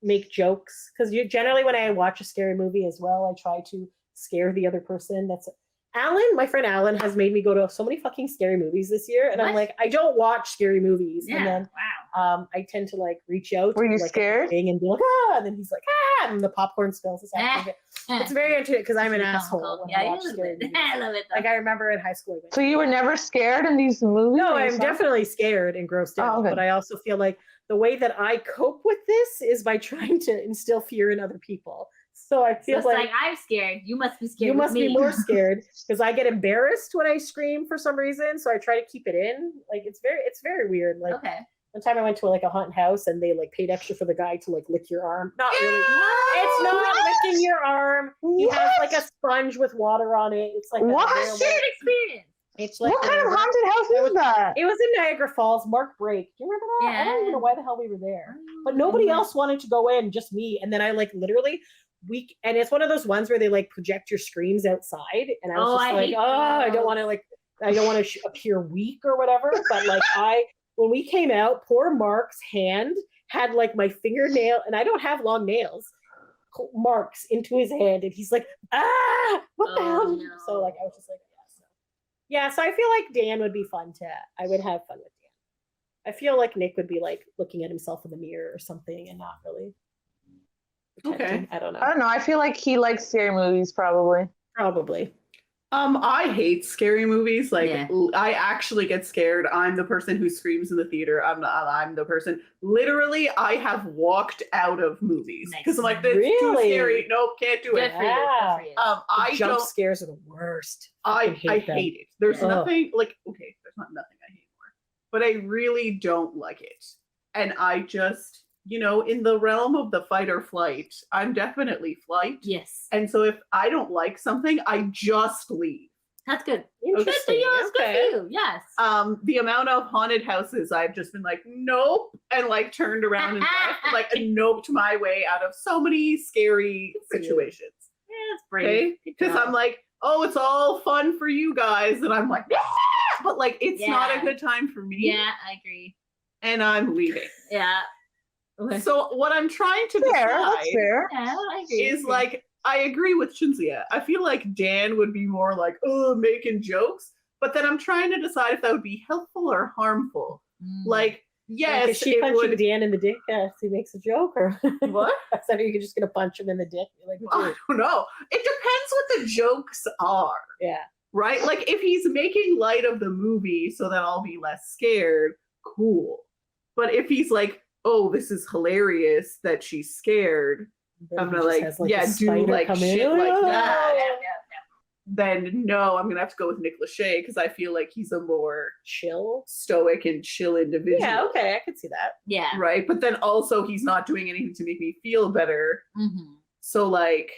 make jokes. Because generally when I watch a scary movie as well, I try to scare the other person. That's Alan, my friend Alan, has made me go to so many fucking scary movies this year. And I'm What? like, I don't watch scary movies. Yeah. And then Wow. I tend to like reach out. Were you like, scared? And be like, ah, and then he's like, ah, and the popcorn spills. It's very entertaining because I'm an Pretty asshole comical. when I Yeah, watch I love scary it. movies. I love it. Like I remember in high school. So you were never scared in these movies? No, that you I'm saw? definitely scared and grossed out. Oh, okay. But I also feel like the way that I cope with this is by trying to instill fear in other people. So I So feel it's like I'm scared. You must be scared. you with must me. be more scared because I get embarrassed when I scream for some reason. So I try to keep it in. Like it's very weird. Like Okay. one time I went to like a haunted house and they like paid extra for the guy to like lick your arm. Not really. It's not licking your arm. He has like a sponge with water on it. It's like a What? real- Shared experience. It's like What kind of whatever. haunted house is that? It was in Niagara Falls, Mark Brake. Do you remember that? I don't even know why the hell we were there. But nobody else wanted to go in, just me. And then I like literally and it's one of those ones where they like project your screams outside. And I was just I like, hate oh, I don't those. want to appear weak or whatever. But like when we came out, poor Mark's hand had like my fingernail, and I don't have long nails, marks into his hand. And he's like, what the Oh, hell? no. So like, I was just like, yeah, so I feel like Dan would be fun I would have fun with Dan. I feel like Nick would be like looking at himself in the mirror or something and not really protecting. I don't know. I don't know. I feel like he likes scary movies, probably. Probably. I hate scary movies. Like Yeah. I actually get scared. I'm the person who screams in the theater. I'm the person. Literally, I have walked out of movies Nice. because I'm like, that's too Really? scary. Nope, can't do Good it. for you. Good for you. I Jump don't. scares are the worst. I hate them. hate it. There's Yeah. nothing like okay. There's not nothing I hate more, but I really don't like it. And I just, in the realm of the fight or flight, I'm definitely flight. Yes. And so if I don't like something, I just leave. That's good. Interesting. Good for you. That's good Okay. for you. Yes. The amount of haunted houses I've just been like, nope, and like turned around and left, like noped my way out of so many scary for you. situations. Yeah, that's brave. Okay, Good because job. I'm like, oh, it's all fun for you guys, and I'm like, but like, it's not a Yeah. good time for me. Yeah, I agree. And I'm leaving. Yeah. Okay. So what I'm trying to Fair, that's decide fair. Yeah, I agree. is like, I agree with Shinzia. I feel like Dan would be more like, oh, making jokes, but then I'm trying to decide if that would be helpful or harmful. Mm. Like, yes, If she it punch would. Dan in the dick, he makes a joke, or What? So you're just gonna punch him in the dick? You're like, I don't know. It depends what the jokes are. yeah. Right? Like if he's making light of the movie so that I'll be less scared, cool. But if he's like, oh, this is hilarious that she's scared, Then I'm he gonna just like, has, a yeah, do spider like come shit in. like Oh. that. Then no, I'm gonna have to go with Nick Lachey because I feel like he's a more Chill. stoic and chill individual. Yeah, okay, I can see that. Yeah. Right? But then also he's not doing anything to make me feel better. Mm-hmm. So like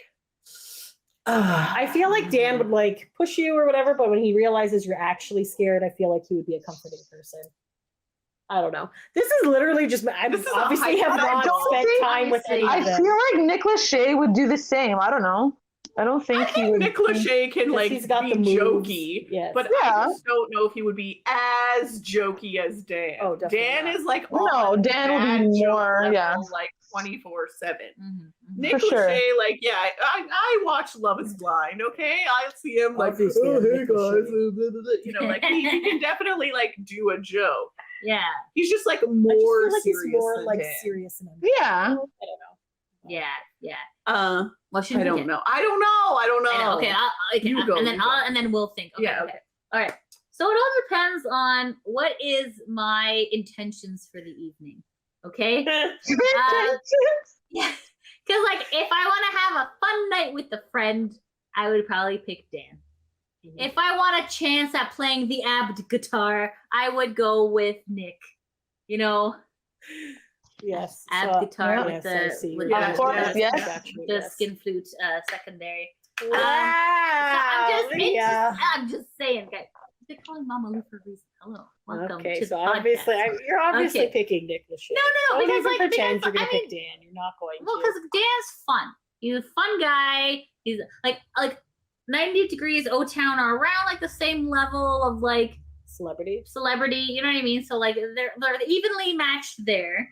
I feel like Dan would like push you or whatever, but when he realizes you're actually scared, I feel like he would be a comforting person. I don't know. This is literally just I This is a obviously have not hypothetical. spent time with any I of them. feel like Nick Lachey would do the same. I don't know. I don't think I he think would. Nick Lachey can Because like he's got be the moves. jokey. Yes. But Yeah. I just don't know if he would be as jokey as Dan. Oh, definitely Dan not. is like No, on Dan would bad be joke more, level, yeah. like 24/7. Mm-hmm. Nick For sure. Lachey, like, yeah, I watch Love Is Blind. Okay, I see him like, Obviously, oh, I'm hey Nick guys, Lachey. blah, blah, blah," you know, like he can definitely like do a joke. Yeah. He's just like I just more feel like serious he's more than like Dan. serious and Yeah. I don't know. Yeah. Yeah. I What should we don't get? know. I don't know. I know. Okay. Okay. You go, and then you go. and then we'll think. Okay, Yeah, okay. All right. So it all depends on what is my intentions for the evening. Okay. Yeah. Because like if I want to have a fun night with a friend, I would probably pick Dan. If I want a chance at playing the abd guitar, I would go with Nick. You know, Yes. abd so- guitar yes, with I the see. with Yeah, Of course, the, yes. the Yes. skin flute secondary. Wow. I'm just saying, guys. They're calling Mama Lou for a reason. Hello, welcome Okay, to so the obviously podcast. you're obviously Okay. picking Nick Lachey. No, Don't because even like pretend because, you're gonna I mean, pick Dan. You're not going well, to. because Dan's fun. He's a fun guy. He's like 90 Degrees, O-Town are around like the same level of like Celebrity. celebrity. You know what I mean? So like they're evenly matched there.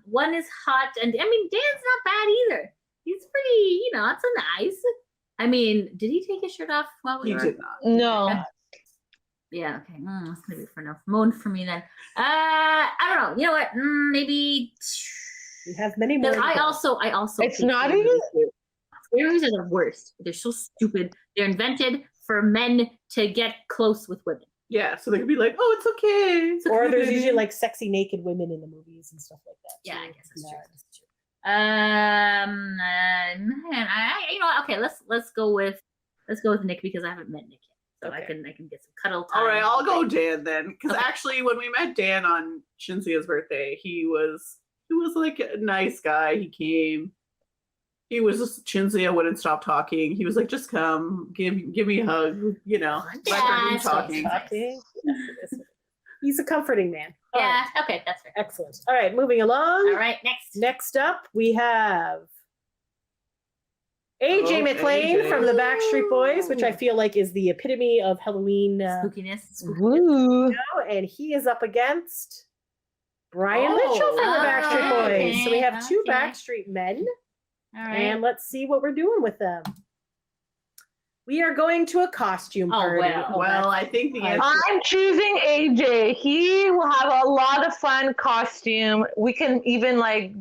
One is hot, and I mean Dan's not bad either. He's pretty, it's a nice. I mean, did he take his shirt off while we He were? did not. No. Yeah, okay. That's gonna be for enough moan for me then. I don't know. You know what? Maybe. You have many more. Because to go. I also. It's think not scary even- movies too. Scary movies are the worst. They're so stupid. They're invented for men to get close with women. Yeah, so they could be like, oh, it's okay. It's Or okay, there's baby. usually like sexy naked women in the movies and stuff like that. Yeah, too. I guess that's Yeah. true. That's true. Man, you know what? Okay, let's go with Nick because I haven't met Nick yet, so Okay. I can get some cuddle time. All right, I'll go Dan then, because Okay. actually, when we met Dan on Shinzia's birthday, he was like a nice guy. He came. He was just Shinzia wouldn't stop talking. He was like, "Just come, give me a hug," Yeah, Let her do so talking. Talking. He's a comforting man. All Yeah, right. okay, that's fair. Excellent. All right, moving along. All right, next. Next up, we have AJ Oh, McLean AJ. from the Backstreet Boys, which I feel like is the epitome of Halloween. Spookiness. Woo. And he is up against Brian Oh. Mitchell from the Oh, Backstreet Boys. So we okay, have two okay. Backstreet men, All right. and let's see what we're doing with them. We are going to a costume Oh, party. wow. Well, I think the answer. I'm choosing AJ. He will have a lot of fun costume. We can even like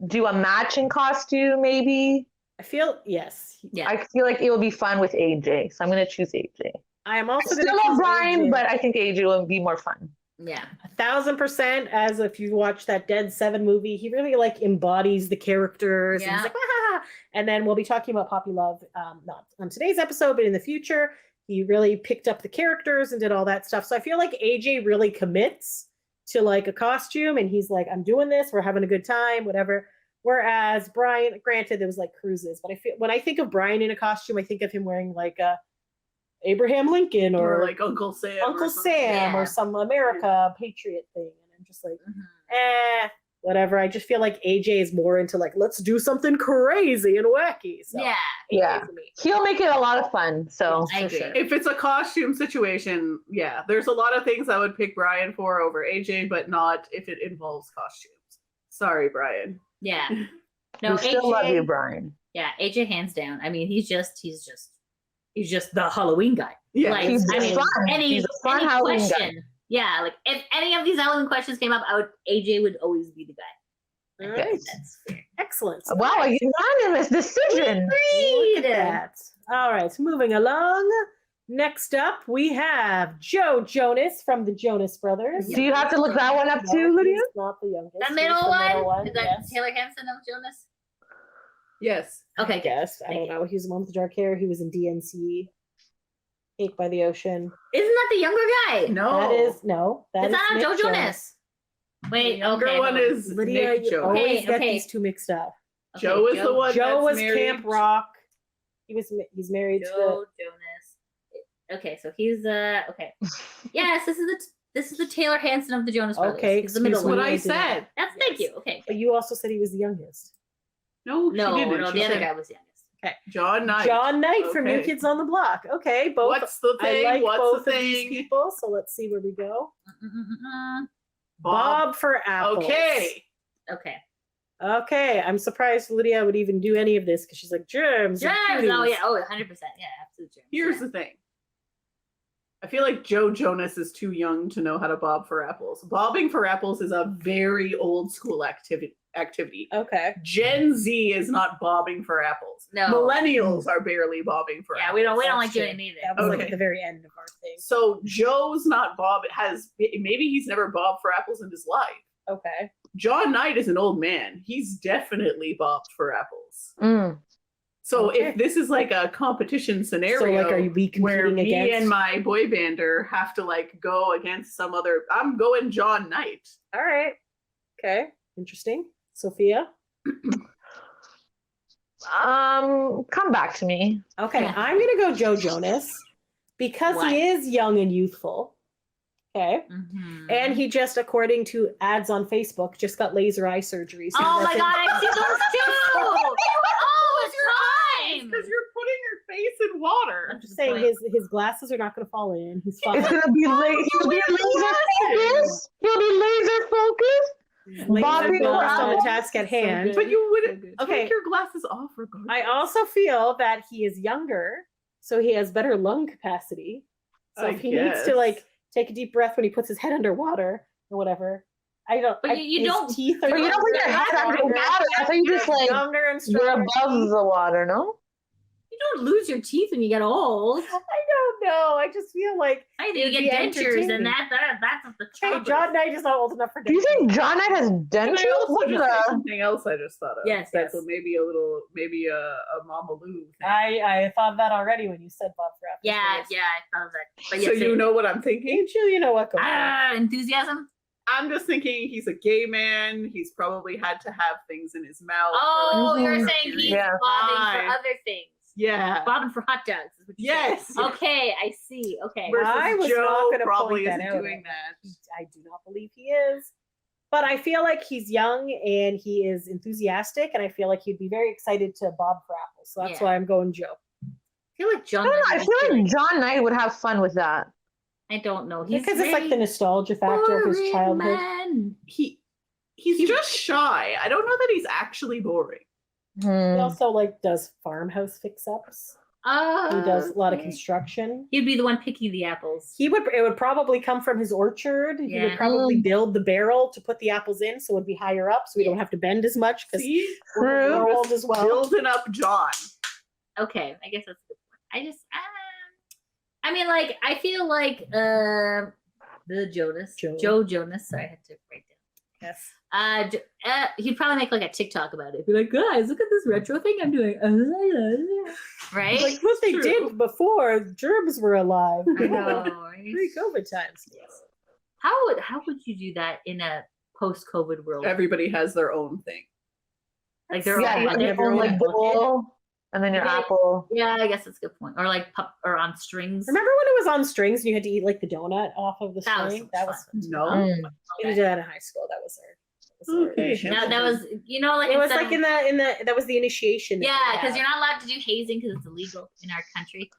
do a matching costume, maybe. I feel yes. Yeah. I feel like it will be fun with AJ, so I'm gonna choose AJ. I am also Still going to love Brian, AJ. but I think AJ will be more fun. Yeah. 1,000%. As if you watch that Dead 7 movie, he really like embodies the characters. And Yeah. he's like, ah! And then we'll be talking about Poppy Love, not on today's episode, but in the future. He really picked up the characters and did all that stuff. So I feel like AJ really commits to like a costume, and he's like, I'm doing this. We're having a good time, whatever. Whereas Brian, granted, there was like cruises, but I feel when I think of Brian in a costume, I think of him wearing like a Abraham Lincoln or like Uncle Sam. Uncle or something. Sam Yeah. or some America Patriot thing. And I'm just like, Mhm. whatever. I just feel like AJ is more into like, let's do something crazy and wacky. So Yeah. Yeah. for me. He'll make it a lot of fun. So I For agree. sure. If it's a costume situation, yeah, there's a lot of things I would pick Brian for over AJ, but not if it involves costumes. Sorry, Brian. Yeah. we No, still love you, Brian. Yeah, AJ hands down. I mean, he's just the Halloween guy. Yeah, Like, He's I just mean, fun. any, He's a fun any Halloween guy. question Yeah, like if any of these Halloween questions came up, AJ would always be the guy. All right. That's fair. Excellent. Wow, a unanimous decision. Look at that. All right, moving along. Next up, we have Joe Jonas from the Jonas Brothers. Do you have to look that one up No, too, Lydia? he's not the youngest. The He's middle the one? middle one. Is that Yes. Taylor Hanson of Jonas? Yes. Okay, I guess. I don't know. He was the one with the dark hair. He was in DNC. Cake by the Ocean. Isn't that the younger guy? No. That is no. That It's is not Nick Joe Jonas. Jonas. Wait, The younger okay. one hold on. is Lydia, Nick you Jonas. always Okay, get okay. these two mixed up. Okay, Joe is the one Joe that's was married. Camp Rock. He's married to Joe Jonas. Okay, so he's okay. Yes, this is the Taylor Hanson of the Jonas Brothers. Okay, He's the middle excuse That's me. what one. I I did not- said. That's thank you. Okay. But you also said he was the youngest. No, No, she didn't. no, She the other said guy was youngest. John Knight. John Knight from New Okay. Kids on the Block. Okay, both. What's the I thing? like What's both the of these thing? people. So let's see where we go. Mm-mm-mm-mm. Bob for apples. Okay. Okay. Okay, I'm surprised Lydia would even do any of this because she's like germs. and Germs. Oh cuties." yeah. Oh, 100%. Yeah, absolute germs. Here's yeah. the thing. I feel like Joe Jonas is too young to know how to bob for apples. Bobbing for apples is a very old school activity. Okay. Gen Z is not bobbing for apples. No. Millennials are barely bobbing for Yeah, apples. we don't That's like true. doing it either. That was like Okay. at the very end of our thing. So Joe's not maybe he's never bobbed for apples in his life. Okay. John Knight is an old man. He's definitely bobbed for apples. Mm. So Okay. if this is like a competition scenario, So like, are we where competing me against? and my boy bander have to like go against some other, I'm going John Knight. All right. Okay. Interesting. Sophia. Come back to me. Okay, Yeah. I'm gonna go Joe Jonas because Why? he is young and youthful. Okay. Mhm. And he just, according to ads on Facebook, just got laser eye surgery. So Oh my nothing- god, I've seen those too! Oh, it's time! Because you're putting your face in water. I'm just saying his glasses are not going to fall in. He's fine. It's gonna be he'll be laser focused. He'll be laser focused. Laser Bobby focused on the Brown. task at hand. But you would Okay. take your glasses off regardless. I also feel that he is younger, so he has better lung capacity. So I if he needs to guess. like take a deep breath when he puts his head underwater or whatever, I don't. But you his don't- Teeth are But you don't put your head under stronger. water. I thought you just like Younger and you're stronger. above the water, no? You don't lose your teeth when you get old. I don't know. I just feel like I think It'd you be get dentures entertaining. and that's the hey, trouble. John Knight is not old enough for Do you think John Knight has Can dentures? I also What just say the? something else I just thought of? Yes, That's yes. maybe a Mama Lou thing. I thought that already when you said Bob Kraft. Yeah, I thought of that. But So yes, you know what I'm thinking? Ain't you know what goes on? enthusiasm. I'm just thinking he's a gay man. He's probably had to have things in his mouth. Oh, for, like, you're a saying period. he's Yeah. bobbing Hi. for other things. Yeah. Bobbing for hot dogs. Is what you're saying. Yes. Okay, I see. Okay. Versus I was Joe not gonna probably point that isn't out. doing that. I do not believe he is. But I feel like he's young and he is enthusiastic, and I feel like he'd be very excited to bob for apples. So that's Yeah. why I'm going Joe. I feel like John. I don't know. I Lennon feel would like John Knight would have fun with that. I don't know. He's Because it's like the very nostalgia factor of his boring childhood. man. He's just shy. I don't know that he's actually boring. He Hmm. also like does farmhouse fix-ups. He does a lot of construction. He'd be the one picking the apples. It would probably come from his orchard. He would Yeah. probably build the barrel to put the apples in, so it'd be higher up, so we don't have to bend as much because See? we're True. old as well. Building up John. Okay, I guess that's a good point. I mean, like, I feel like the Jonas, Joe. Joe Jonas. Sorry, I had to write down. Yes. He'd probably make like a TikTok about it. Be like, guys, look at this retro thing I'm doing. Right? Like what they True. did before germs were alive. I know. Right? Pre-COVID times. How would you do that in a post-COVID world? Everybody has their own thing. Like they're Yeah, all you like, have your own like bowl, and then your Yeah. apple. yeah, I guess that's a good point. Or like or on strings. Remember when it was on strings and you had to eat like the donut off of the That was string? so That much was No. Mm. we did that in high school. That was our. Okay. That was like It was instead like of- in the that was the initiation. that yeah, we because had. you're not allowed to do hazing because it's illegal in our country.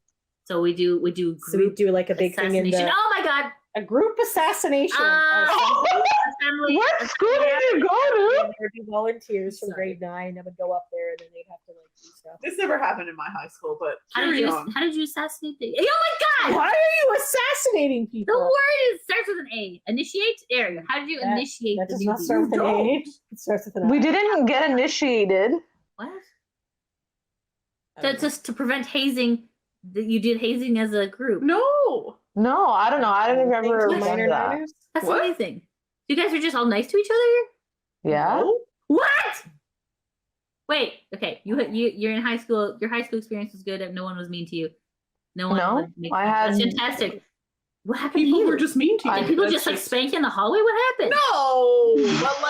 So we do So we group do like a big thing in assassination. the Oh my god! a group assassination. Assembly. What school did you go to? There'd be volunteers from Sorry. grade 9 that would go up there and then they'd have to like do stuff. This never happened in my high school, but How did carry you on. assassinate the? Oh my Why are you assassinating The people? word starts with an A. Initiate. Eric, how did you That- initiate That the does new not start with an don't. A. It starts with an We I. didn't get initiated. What? I don't know. Just to prevent hazing. That you did hazing as a group. No. No, I don't know. I don't remember. Things with minor that. minors? That's What? amazing. You guys are just all nice to each other here? Yeah. No? What? Wait. Okay. You're in high school. Your high school experience was good. And no one was mean to you. No one. No, would make I fun. That's had- fantastic. What happened? People to you? were just mean to you. Did people That's just like spank you in the hallway? What happened? No, but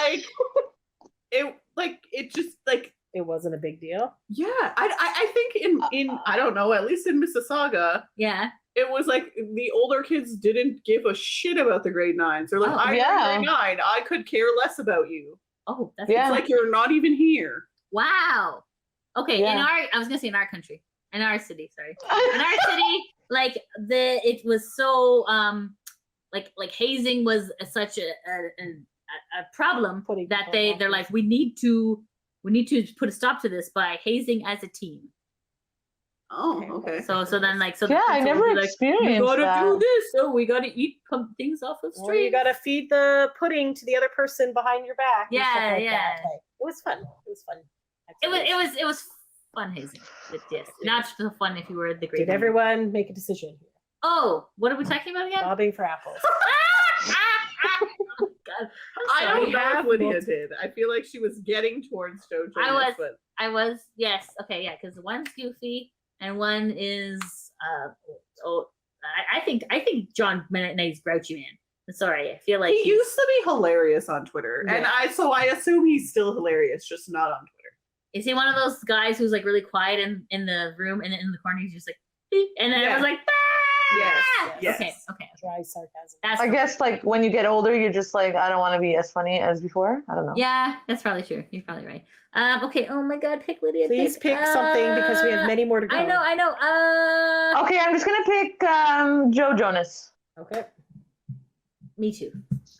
like it just like It wasn't a big deal. yeah. I think in I don't know, at least in Mississauga, Yeah. it was like the older kids didn't give a shit about the grade 9s. They're like, Oh, I'm yeah. in grade 9. I could care less about you. Oh, that's Yeah. It's like you're not even here. wow. Okay. Yeah. I was gonna say in our country, in our city. Sorry. In our city, like it was so like hazing was such a problem Putting that people they're off. like we need to put a stop to this by hazing as a team. Oh, okay. So then like so the Yeah, I principal never would be like, experienced you gotta that. do this. So we gotta eat things off of Or you street. gotta feed the pudding to the other person behind your back. and stuff Yeah, like yeah. that. Like, it was fun. It was fun. It was fun hazing. Yes, not so fun if you were the grade. Did nine. everyone make a decision here? Oh, what are we talking about again? Bobbing for apples. Oh, God. I don't We know have if Lydia both- did. I feel like she was getting towards JoJo. I was. but I was, yes, okay, yeah, because one's goofy and one is I think John Knight's grouchy man. I'm sorry, I feel like he used to be hilarious on Twitter, and Yeah. I assume he's still hilarious, just not on Twitter. is he one of those guys who's like really quiet in the room and then in the corner he's just like beep, and then Yeah. I was like Yes, "Ah!" yes. Okay. Dry sarcasm. That's I guess like when you get older, you're just like, I don't want to be as funny as before. I don't know. yeah, that's probably true. You're probably right. Okay, oh my god, pick Lydia. Please pick something because we have many more to go. I know. Okay, I'm just gonna pick Joe Jonas. Okay. Me too.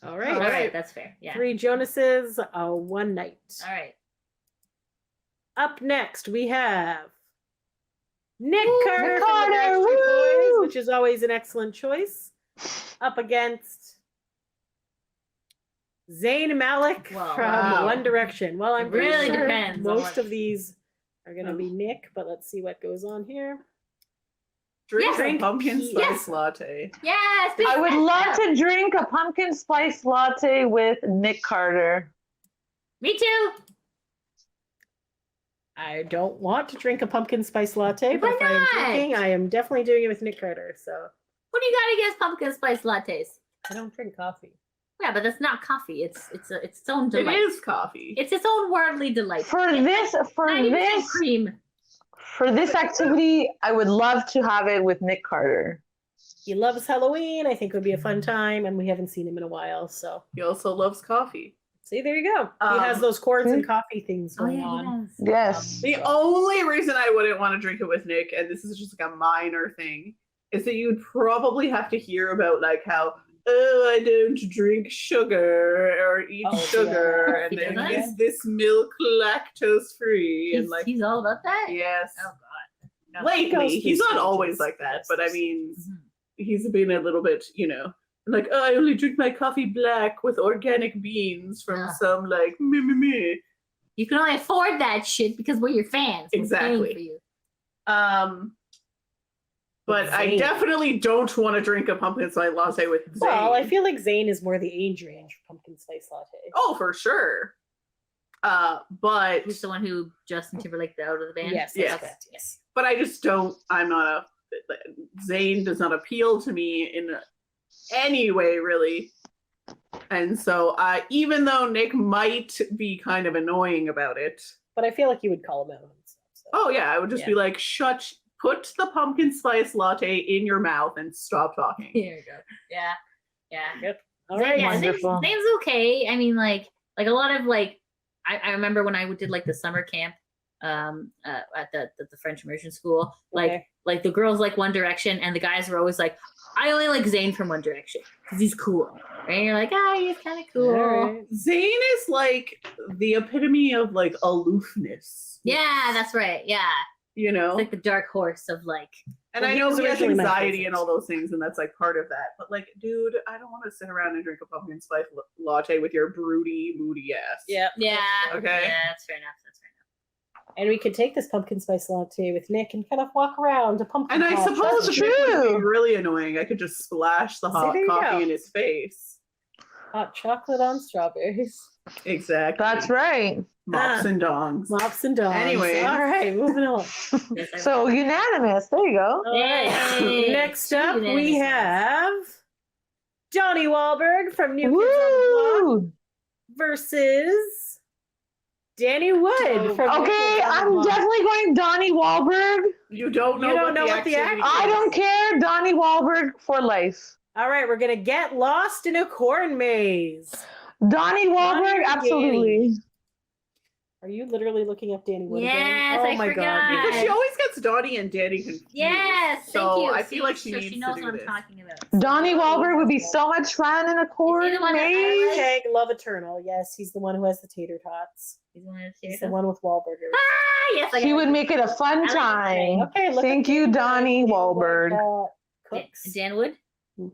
All right. All right, that's fair. Yeah. 3 Jonases, 1 Night. All right. Up next, we have Nick Woo, Carter Nick from the Carter, Backstreet Boys, woo! which is always an excellent choice. Up against Zayn Malik Wow. from Wow. One Direction. Well, I'm It pretty really sure depends on most what- of these are going to be Nick, but let's see what goes on here. Drink Yes. a pumpkin Yes. spice latte. Yes. I would love to drink a pumpkin spice latte with Nick Carter. Me too. I don't want to drink a pumpkin spice latte, but Why if I am not? drinking, I am definitely doing it with Nick Carter. So What do you got against pumpkin spice lattes? I don't drink coffee. Yeah, but that's not coffee. It's its own It delight. is coffee. It's its own worldly delight. For It's this, for 90% this, cream. for this activity, I would love to have it with Nick Carter. He loves Halloween. I think it would be a fun time, and we haven't seen him in a while. So He also loves coffee. see, there you go. He has those cords and coffee things Oh going yeah, on. he does. Yes. The only reason I wouldn't want to drink it with Nick, and this is just like a minor thing, is that you'd probably have to hear about like how, oh, I don't drink sugar or eat Oh, sugar, yeah. and He then doesn't? is this milk lactose free? And like, He's all about that. yes, Oh god. lately Goes he's through not always stages. like that, but I mean, Mhm. he's been a little bit, like, oh, I only drink my coffee black with organic beans from Yeah. some like me. You can only afford that shit because we're your fans. We're paying Exactly. for you. But I Zayn. definitely don't want to drink a pumpkin spice latte with Zayn. Well, I feel like Zayn is more the age range for pumpkin spice latte. Oh, for sure. But Who's the one who Justin Timberlake out of the band? Yes, Yes. that's correct. Yes. but I just don't. I'm not Zayn does not appeal to me in any way, really. And so, even though Nick might be kind of annoying about it, But I feel like you would call him out on stuff. So. oh yeah, I would just be like, put the pumpkin spice latte in your mouth and stop talking. Here you go. Yeah. Yeah. All right. Yeah, Wonderful. Zane's okay. I mean, like a lot of like, I remember when I did like the summer camp, at the French immersion school. Like the girls like One Direction, and the guys were always like, I only like Zayn from One Direction because he's cool. Right? And you're like, he's kind of cool. All right. Zayn is like the epitome of like aloofness. Yeah, that's right. Yeah, You know, it's like the dark horse of like. And Well, I he know was he has originally my anxiety favorite. and all those things, and that's like part of that. But like, dude, I don't want to sit around and drink a pumpkin spice latte with your broody, moody ass. Yeah. Yeah. Okay. Yeah, that's fair enough. That's fair enough. And we could take this pumpkin spice latte with Nick and kind of walk around a pumpkin. And I patch. suppose That's if it would be true. really annoying, I could just splash the hot there you coffee go. in his face. Hot chocolate on strawberries. Exactly. That's right. Mops and dongs. Mops and dogs. Anyways. All right, moving on. Yes, I So unanimous. There you go. All right. Yay. Next up, we Unanimous. have Johnny Wahlberg from New Kids on the Block Woo! versus Danny Wood from New Okay, Kids on the I'm Block. definitely going Donnie Wahlberg. You don't know, You don't know what the activity act- I is. don't care. Donnie Wahlberg for life. All right, we're gonna get lost in a corn maze. Donnie Wahlberg, Donnie or absolutely. Are you literally looking up Danny Wood again? Yes, Oh I my forgot. god. Because she always gets Donnie and Danny confused. Yes, thank so you. I feel like she so needs she knows to do what I'm this. talking about. Donnie Wahlberg would be so much fun in a corn the one that I maze. like? Hashtag Love Eternal. Yes, he's the one who has the tater tots. He's one of He's the the one with Wahlburgers. Ah, yes, I He got would it. make it a fun like time. Okay, look Thank at you, Danny Donnie Wood. Wahlberg. Cooks. Dan Wood.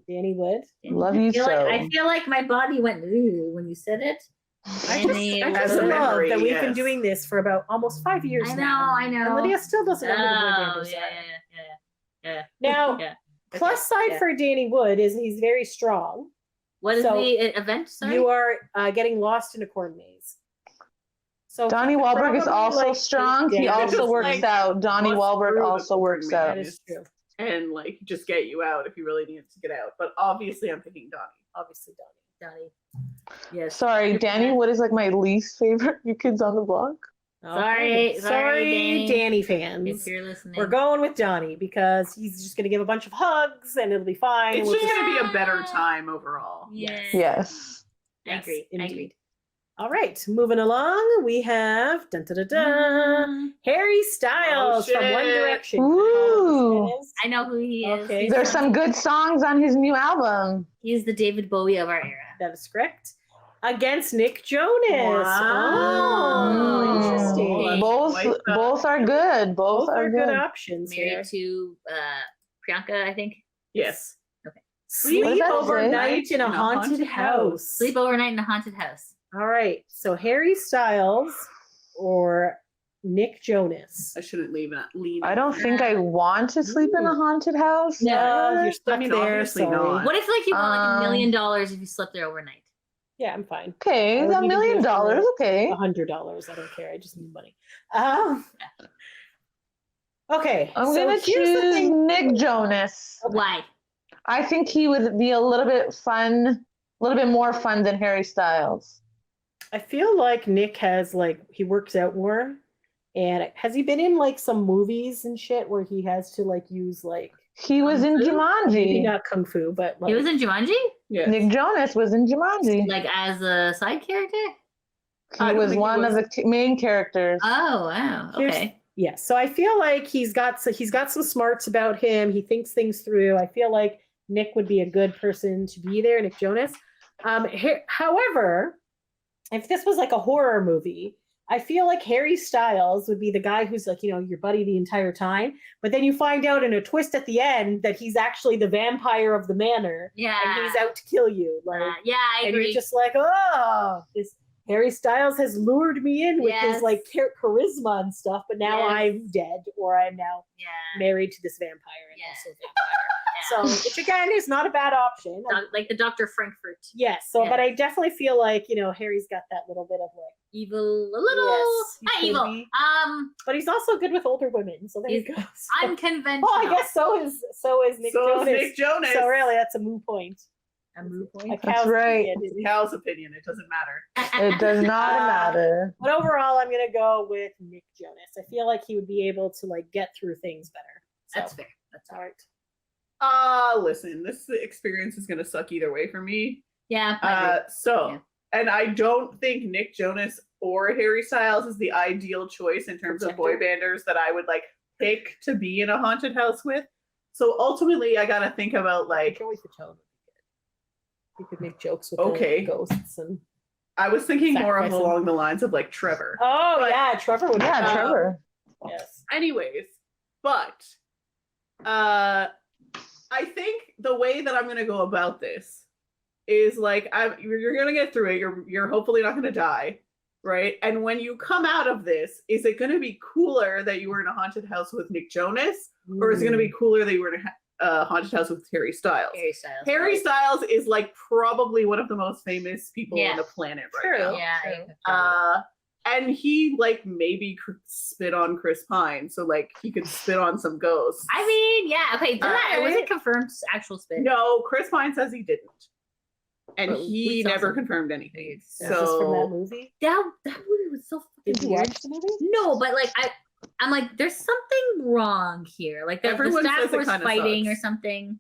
Danny Wood. Love you so. I feel like my body went ooh when you said it. I And just, the- I As just a love memory, that we've been yes. doing this for about almost 5 years I know, now. I know. And Lydia still doesn't know who the boy Oh, banders yeah, are. yeah. Now, Yeah. plus side yeah. for Danny Wood is he's very strong. What is So, the event? Sorry. You are getting lost in a corn maze. So Donnie he could Wahlberg is probably, also like, strong. take He Danny. also Just, works like, out. Donnie bust Wahlberg through the also works corn out. That is true. And like just get you out if you really needed to get out. But obviously I'm picking Donnie. Obviously, Donnie. Donnie. Yes. Sorry, Danny Wood is like my least favorite New Kids on the Block. Sorry, sorry, Danny fans. If you're listening. We're going with Donnie because he's just going to give a bunch of hugs and it'll be fine. It's We'll just just- gonna be a better time overall. Yes. Yes. I Yes, agree. I indeed. agree. All right, moving along, we have dun, dun, dun, dun, Harry Styles Oh, from One shit. Direction. Ooh. I know who he is. Okay. There's some good songs on his new album. He's the David Bowie of our era. That is correct. Against Nick Jonas. Wow. Oh, interesting. Both Like, both are good. Both, Both are good good. options here. Married to Priyanka, I think. Yes. Sleep What does that say? overnight in a haunted house. Sleep overnight in a haunted house. All right, so Harry Styles or Nick Jonas. I shouldn't lean. I don't think I want to sleep in a haunted house. No, you're stuck there. obviously Sorry. not. What if like you won like $1 Um, million if you slept there overnight? Yeah, I'm fine. Okay, I would $1 need to do million. it for Okay. $100. I don't care. I just need money. Okay, I'm so gonna here's the choose thing. Nick Jonas. Why? I think he would be a little bit fun, a little bit more fun than Harry Styles. I feel like Nick has he works out more, and has he been in like some movies and shit where he has to like use He was in maybe Jumanji. not kung fu, but like He was in Jumanji? Yes. Nick Jonas was in Jumanji. Like as a side character? I He don't was think he one of was. the main characters. Oh wow. Here's- Okay. yeah. So I feel like he's got some smarts about him. He thinks things through. I feel like Nick would be a good person to be there, Nick Jonas. However, if this was like a horror movie, I feel like Harry Styles would be the guy who's like, your buddy the entire time. But then you find out in a twist at the end that he's actually the vampire of the manor. Yeah. And he's out to kill you. Yeah, I and agree. you're just like, oh, this Harry Styles has lured me in with his Yes. charisma and stuff, but now Yes. I'm dead or I'm now yeah. married to this vampire and Yes. also a vampire. Yeah. So, which again is not a bad option. Like the Dr. Frankfurt. Yes. So, but Yes. I definitely feel like, Harry's got that little bit of Evil a little. Yes, he Not could evil. be. but he's also good with older women. So there you He's go. unconventional. Well, I guess so is Nick So Jonas. is Nick Jonas. So really, that's a moot point. A moot A point. cow's right. opinion. It's Cal's opinion. It doesn't matter. It does not matter. But overall, I'm gonna go with Nick Jonas. I feel like he would be able to get through things better. So, That's fair. That's all fair. right. Listen, this experience is gonna suck either way for me. Yeah. I agree. And I don't think Nick Jonas or Harry Styles is the ideal choice in terms of boy banders that I would pick to be in a haunted house with. So ultimately, I gotta think about Joey Fatone would be good. He could make jokes with Okay. the ghosts and. I was thinking more of Sacrifice him. along the lines of Trevor. Oh But- yeah, Trevor would. Yeah, be good. Trevor. Yes. Anyways, but I think the way that I'm gonna go about this is like you're gonna get through it. You're hopefully not gonna die, right? And when you come out of this, is it gonna be cooler that you were in a haunted house with Nick Jonas, or is it gonna be cooler that you were in a haunted house with Harry Styles? Harry Styles is like probably one of the most famous people on the planet right now. Yeah. And he like maybe spit on Chris Pine, so like he could spit on some ghosts. I mean, yeah, okay. Was it confirmed actual spit? No, Chris Pine says he didn't, and But he we saw never some- confirmed anything. Is this from that So movie? That movie was so fucking Did you weird. watch the movie? No, but like I'm like, there's something wrong here. Like the Everyone staff says it was kinda fighting sucks. or something.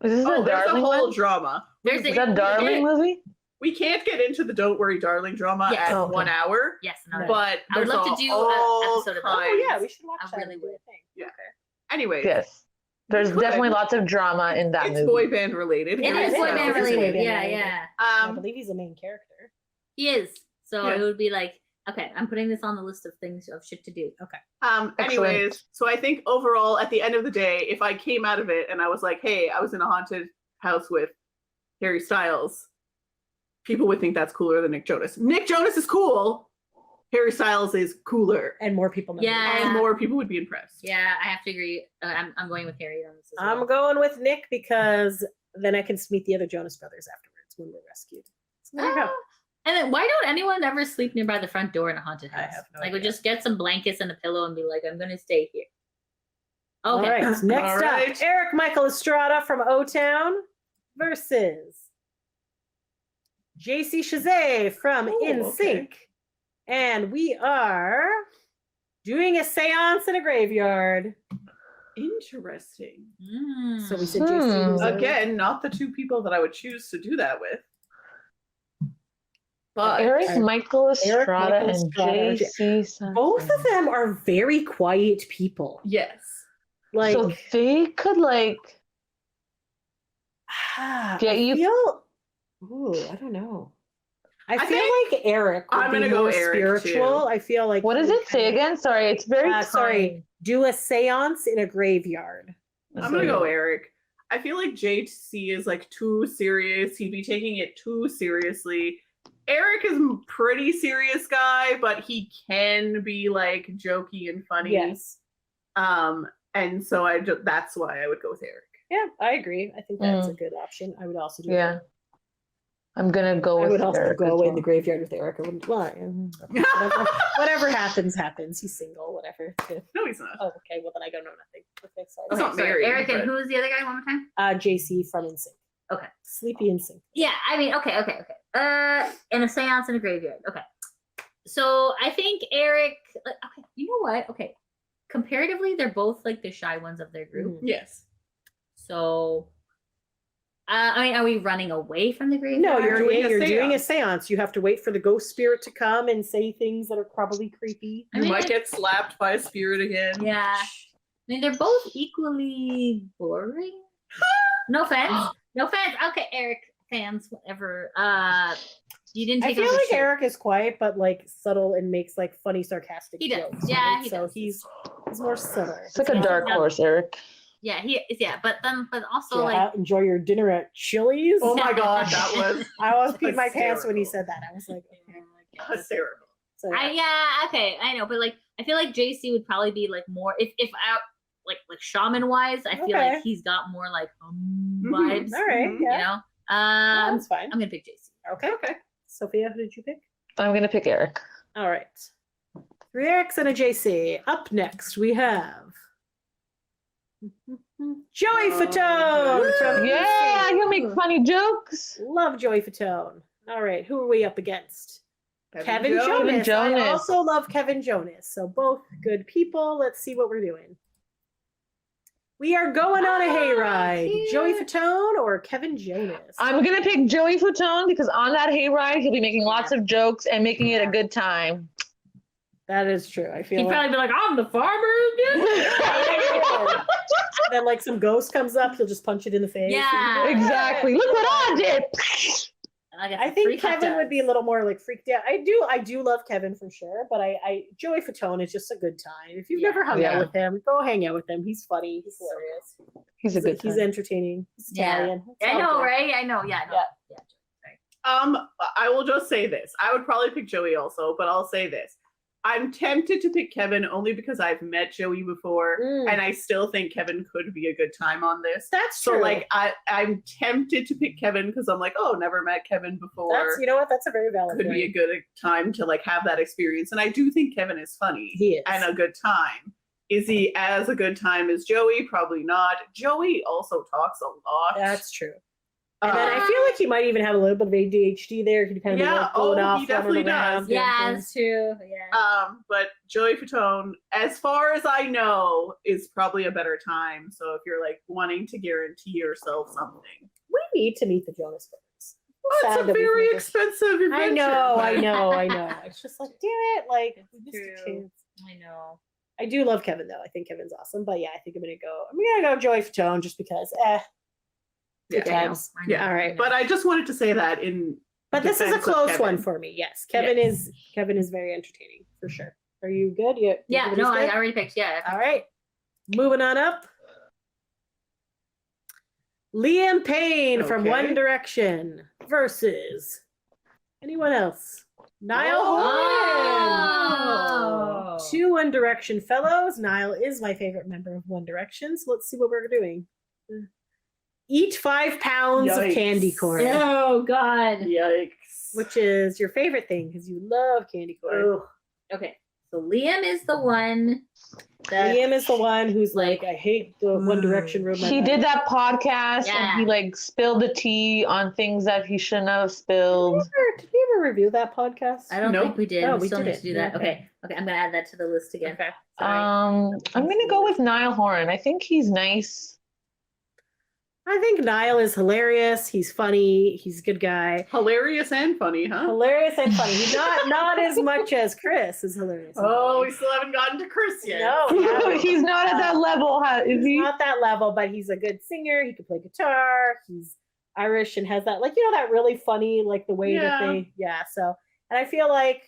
Is this oh, a there's a Darling whole one? drama. There's Is that Darling movie? We can't get into the Don't Worry Darling drama Yes. at Okay. 1 hour, Yes, another. but I would there's love to do an all episode of that. kinds. Oh yeah, we should watch I that. really and do a would. thing. Yeah. Anyways, Yes. There's could. definitely lots of drama in that it's movie. boy band related. It Harry is boy Styles band It is boy related. band Yeah, related. yeah. I believe he's the main character. He is. So Yeah. it would be like, okay, I'm putting this on the list of things of shit to do. Okay. Anyways, so I think overall, at the end of the day, if I came out of it and I was like, hey, I was in a haunted house with Harry Styles, people would think that's cooler than Nick Jonas. Nick Jonas is cool. Harry Styles is cooler. And more people know. Yeah. And more people would be impressed. Yeah, I have to agree. I'm going with Harry on this as well. I'm going with Nick because then I can meet the other Jonas brothers afterwards when we're rescued. So there you go. And then why don't anyone ever sleep nearby the front door in a haunted I house? have no like, we idea. just get some blankets and a pillow and be like, I'm gonna stay here. All Okay. right. Next All right. up, Eric Michael Estrada from O-Town versus JC Chazet from Ooh, In okay. Sync. And we are doing a seance in a graveyard. Interesting. So we said JC was Again, not the two people that I would choose to do that with. But Eric Michael Eric Estrada Michael and Estrada. JC. both of them are very quiet people. yes. Like So they could like get you. I don't know. I I feel think like Eric would I'm be gonna go more Eric, spiritual. too. I feel like What does it say again? Sorry, it's very sorry. tiny. Do a seance in a graveyard. I'm gonna go Eric. I feel like JC is like too serious. He'd be taking it too seriously. Eric is a pretty serious guy, but he can be like jokey and funny. Yes. And so that's why I would go with Eric. Yeah, I agree. I think that's a good option. I would also do Yeah. that. I'm gonna go I with would also Eric go as in well. the graveyard with Eric. I wouldn't lie. Whatever happens, happens. He's single, whatever. No, he's not. Oh, okay. Well, then I don't know nothing. Okay, sorry. He's not Sorry, married. Eric, and but- who was the other guy one more time? JC from NSYNC. Okay. Sleepy NSYNC. Yeah, I mean, okay. In a seance in a graveyard. Okay. So I think Eric, okay, you know what? Okay. Comparatively, they're both like the shy ones of their group. Yes. So, I mean, are we running away from the graveyard? No, you're doing a seance. seance. You have to wait for the ghost spirit to come and say things that are probably creepy. I You mean, might get slapped by a spirit again. Yeah. I mean, they're both equally boring. No offense. No offense. Okay, Eric fans, whatever. You didn't I take feel off the like shirt. Eric is quiet but like subtle and makes like funny sarcastic He does. jokes. Yeah, right? he so does. he's more subtle. It's like a Yeah. dark horse, Eric. Yeah, he is. Yeah, but also So like enjoy your dinner at Chili's. Oh my god, that was I almost peed my pants when he hysterical. said that. I was like, okay. hysterical. So, okay, I know, but like I feel like JC would probably be like more if I like shaman wise, I feel Okay. like he's got more like Mhm. vibes. all right, Mhm. You yeah, know? that's fine. I'm gonna pick JC. Okay, Okay. Sophia, who did you pick? I'm gonna pick Eric. All right, 3 Erics and a JC. Up next, we have Joey Fatone. from Yeah, NSYNC. he'll make funny jokes. Love Joey Fatone. All right, who are we up against? Kevin Jonas. Jonas. Kevin Jonas. I also love Kevin Jonas. So both good people. Let's see what we're doing. We are going on a hayride. Joey Fatone or Kevin Jonas? I'm gonna pick Joey Fatone because on that hayride he'll be making lots of jokes and making it a good time. That is true. I feel He'd like probably be like, I'm the farmer again. then like some ghost comes up, he'll just punch it in the face. Yeah. Exactly. Look what I did. I got I some free think hot Kevin would be a dogs. little more like freaked out. I do love Kevin for sure, but I Joey Fatone is just a good time. If you've Yeah. never hung Yeah. out with him, go hang out with him. He's funny. He's hilarious. He's a good He's time. entertaining. He's Yeah. Italian. It's I all know, good. right? I know. Yeah, I know. Yeah. Yeah. I will just say this. I would probably pick Joey also, but I'll say this. I'm tempted to pick Kevin only because I've met Joey before, Mm. and I still think Kevin could be a good time on this. That's So true. like I'm tempted to pick Kevin because I'm like, oh, never met Kevin before. That's, you know what? That's a very valid Could point. be a good time to like have that experience. And I do think Kevin is funny He is. and a good time. Is he as a good time as Joey? Probably not. Joey also talks a lot. That's true. And then I feel like he might even have a little bit of ADHD there. He'd kind of be Yeah, like going off. he definitely running around, does. doing Yeah, things. that's true. Yeah. But Joey Fatone, as far as I know, is probably a better time. So if you're like wanting to guarantee yourself something, We need to meet the Jonas Brothers. well, Sad it's a that we've very never- expensive adventure. I know, I but- know, I know. It's just like, damn it! Like, we missed a true. chance. I know. I do love Kevin though. I think Kevin's awesome. But yeah, I think I'm gonna go Joey Fatone just because. Good Yeah. times. I know. Yeah, All right. But I just wanted to say that in. But this is a defense of close Kevin. one for me. Yes, Kevin is very entertaining for sure. Are you good? Yeah, everybody's no, I good? already picked. Yeah. All right. Moving on up. Liam Payne from Okay. One Direction versus anyone else. Niall Oh. Horan. Two One Direction fellows. Niall is my favorite member of One Direction. So let's see what we're doing. Eat 5 pounds of Yikes. candy corn, Oh God. Yikes. which is your favorite thing because you love candy corn. Ugh. Okay. So Liam is the one that Liam is the one who's like, I hate the One Direction room. He did that podcast Yeah. and he like spilled the tea on things that he shouldn't have spilled. Did we ever review that podcast? I don't Nope. think we did. No, we we still need didn't. to do that. Yeah, Okay. Okay. I'm gonna add that to the list again. Okay. Sorry. I'm gonna go with Niall Horan. I think he's nice. I think Niall is hilarious. He's funny. He's a good guy. Hilarious and funny, huh? Hilarious and funny. He's not as much as Chris is hilarious. and Oh, funny. we still haven't gotten to Chris yet. No, we haven't. He's not at that level, is He's he? not that level, but he's a good singer. He can play guitar. He's Irish and has that, like, that really funny, like the way that so, and I feel like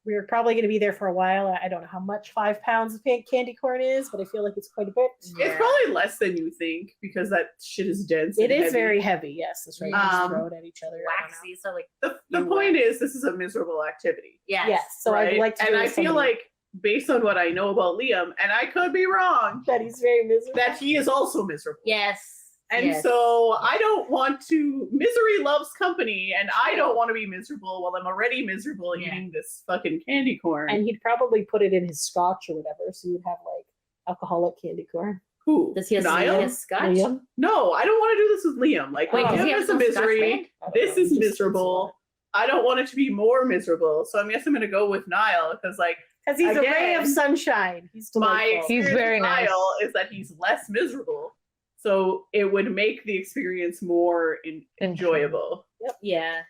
we're probably going to be there for a while. I don't know how much 5 pounds of candy corn is, but I feel like it's quite a bit. It's probably less than you think because that shit is dense. It and is heavy. very heavy. Yes, that's right. You just Um, throw it at each other. I don't know. Waxy. So like The You point is, this is a miserable activity. yes. Yes. So right? I'd like to. and do I with feel somebody like, based on what I know about Liam, and I could be wrong, that he's very miserable. that he is also miserable. Yes. And yes. so I don't want to. Misery loves company, and I don't want to be miserable while I'm already miserable Yeah. eating this fucking candy corn. and he'd probably put it in his scotch or whatever, so you'd have like alcoholic candy corn. Who? Does he have Niall? his scotch? Liam? No, I don't want to do this with Liam. Like, Wait, does Liam he have is a some Scotch misery. brand? I don't This know, is he just miserable. I don't want it to be more miserable. So I guess I'm going to go with Niall because, like, because he's a ray of Again, sunshine. He's my delightful. He's experience very with nice. Niall is that he's less miserable. So it would make the experience more enjoyable. Yeah.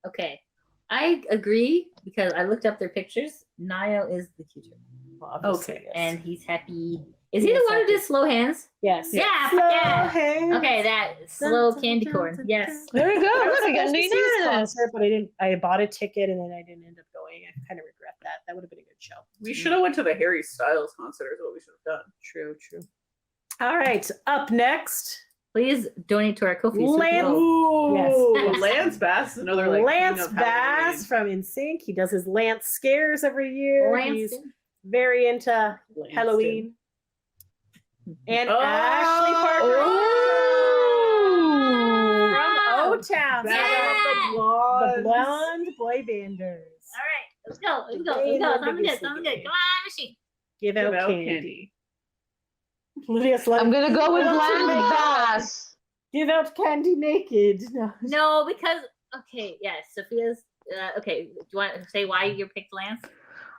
Okay. I agree because I looked up their pictures. Niall is the cuter. Obviously, Okay. yes. And he's happy. Is he Yes, the one who happy. did slow hands? yes, Yeah, Slow yeah. hands. Okay, that slow candy corn. Yes. There we go. I was Look, I got supposed to see this unanimous. concert, but I didn't. I bought a ticket and then I didn't end up going. I kind of regret that. That would have been a good show. We should have went to the Harry Styles concert is what we should have done. True. All right. Up next, Please donate to our Kofi. Lance- Ooh, Yes. Lance Bass is another like Lance king of Bass from NSYNC. He does his Lance scares every year. He's Lanston. very into Halloween. Halloween. And Oh! Ashley Parker Ooh. from O-Town. Back So of the the blondes. blonde boy banders. All right, let's go. Let's go. Today Let's go. we're Something good. gonna Something be good. Come on, machine. Give Give out out candy. candy. Lydia's I'm like, gonna go with What's Lance your name? Bass. give out candy naked. No. No, because okay, yes, Sophia's. Okay, do you want to say why you picked Lance? I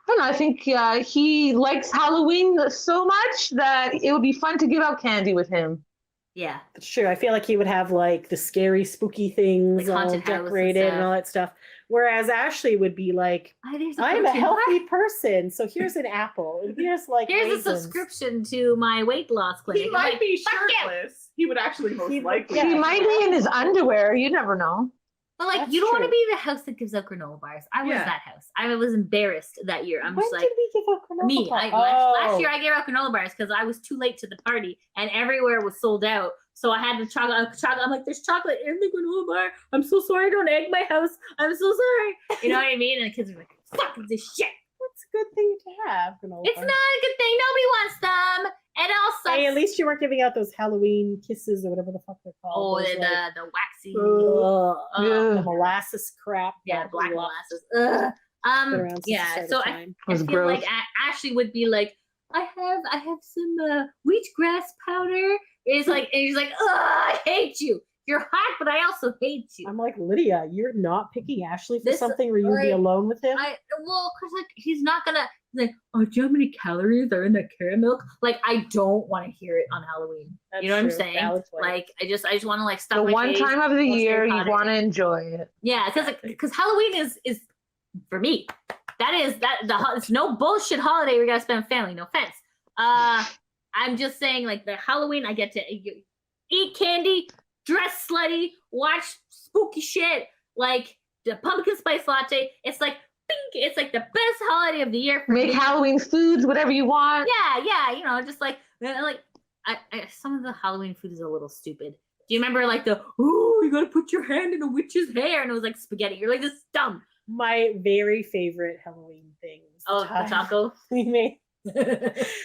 don't know. I think he likes Halloween so much that it would be fun to give out candy with him. Yeah. That's true. I feel like he would have like the scary, spooky things Like all haunted house and decorated and stuff. all that stuff. Whereas Ashley would be like, There's I'm a protein healthy bar. person, so here's an apple, and here's like Here's a raisins." subscription to my weight loss clinic. He I'm might like, be "Fuck you." shirtless. He would actually most He- likely. yeah. He might be in his underwear. You never know. But like, That's you don't want to true. be the house that gives out granola bars. I was Yeah. that house. I was embarrassed that year. I'm When just like, did we give out granola me. bars? Last year I gave out granola bars because I was too late to the party and everywhere was sold out. So I had the chocolate. I'm like, there's chocolate in the granola bar. I'm so sorry. Don't egg my house. I'm so sorry. You know what I mean? And the kids are like, fuck this shit. That's a good thing to have. Granola It's bars. not a good thing. Nobody wants them. And also, Hey, at least you weren't giving out those Halloween kisses or whatever the fuck they're oh, called. Those, the waxy. the Yeah. molasses crap. Yeah, that black we love. molasses. Ugh. Been around since the Yeah. start So of I time. Was feel gross. like Ashley would be like, I have some wheatgrass powder. It's like, and he's like, ugh, I hate you. You're hot, but I also hate you. I'm like, Lydia, you're not picking Ashley for This- something where you'd be like, alone with him? Well, cause like he's not gonna like, oh, do you know how many calories are in that carrot milk? Like, I don't want to hear it on Halloween. That's you know what I'm true. saying? Valid point. Like, I just want to like stuff The my one face, time of the watch year Harry you Potter. want to enjoy it. Yeah, because Halloween is for me. It's no bullshit holiday we gotta spend with family. No offense. I'm just saying, like, the Halloween I get to eat candy, dress slutty, watch spooky shit, like the pumpkin spice latte. It's like pink. It's like the best holiday of the year for Make me. Halloween foods, whatever you want. Yeah, you know, just like I some of the Halloween food is a little stupid. Do you remember like you gotta put your hand in a witch's hair and it was like spaghetti? You're like, this is dumb. My very favorite Halloween thing was Oh, the taco. we made.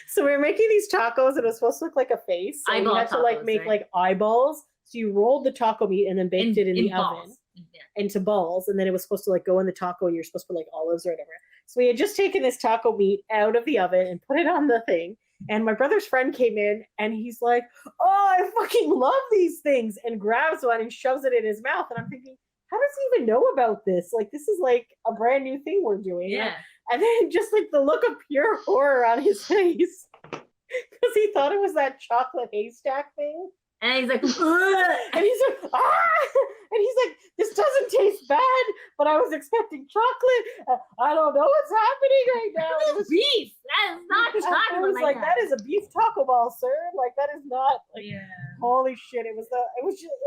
So we were making these tacos and it was supposed to look like a face. So Eyeball we had to like tacos, make right? like eyeballs. So you rolled the taco meat and then baked it in the balls. oven Yeah. into balls, and then it was supposed to like go in the taco. And you're supposed to put like olives or whatever. So we had just taken this taco meat out of the oven and put it on the thing. And my brother's friend came in and he's like, "Oh, I fucking love these things," and grabs one and shoves it in his mouth. And I'm thinking, how does he even know about this? Like, this is like a brand new thing we're doing. Yeah. And then just like the look of pure horror on his face because he thought it was that chocolate haystack thing. And he's like, And he's like, ah! And he's like, this doesn't taste bad, but I was expecting chocolate. I don't know what's happening right now. And it was beef. That is not I chocolate. was like, that is a beef taco ball, sir. Like, that is not like, Yeah. holy shit.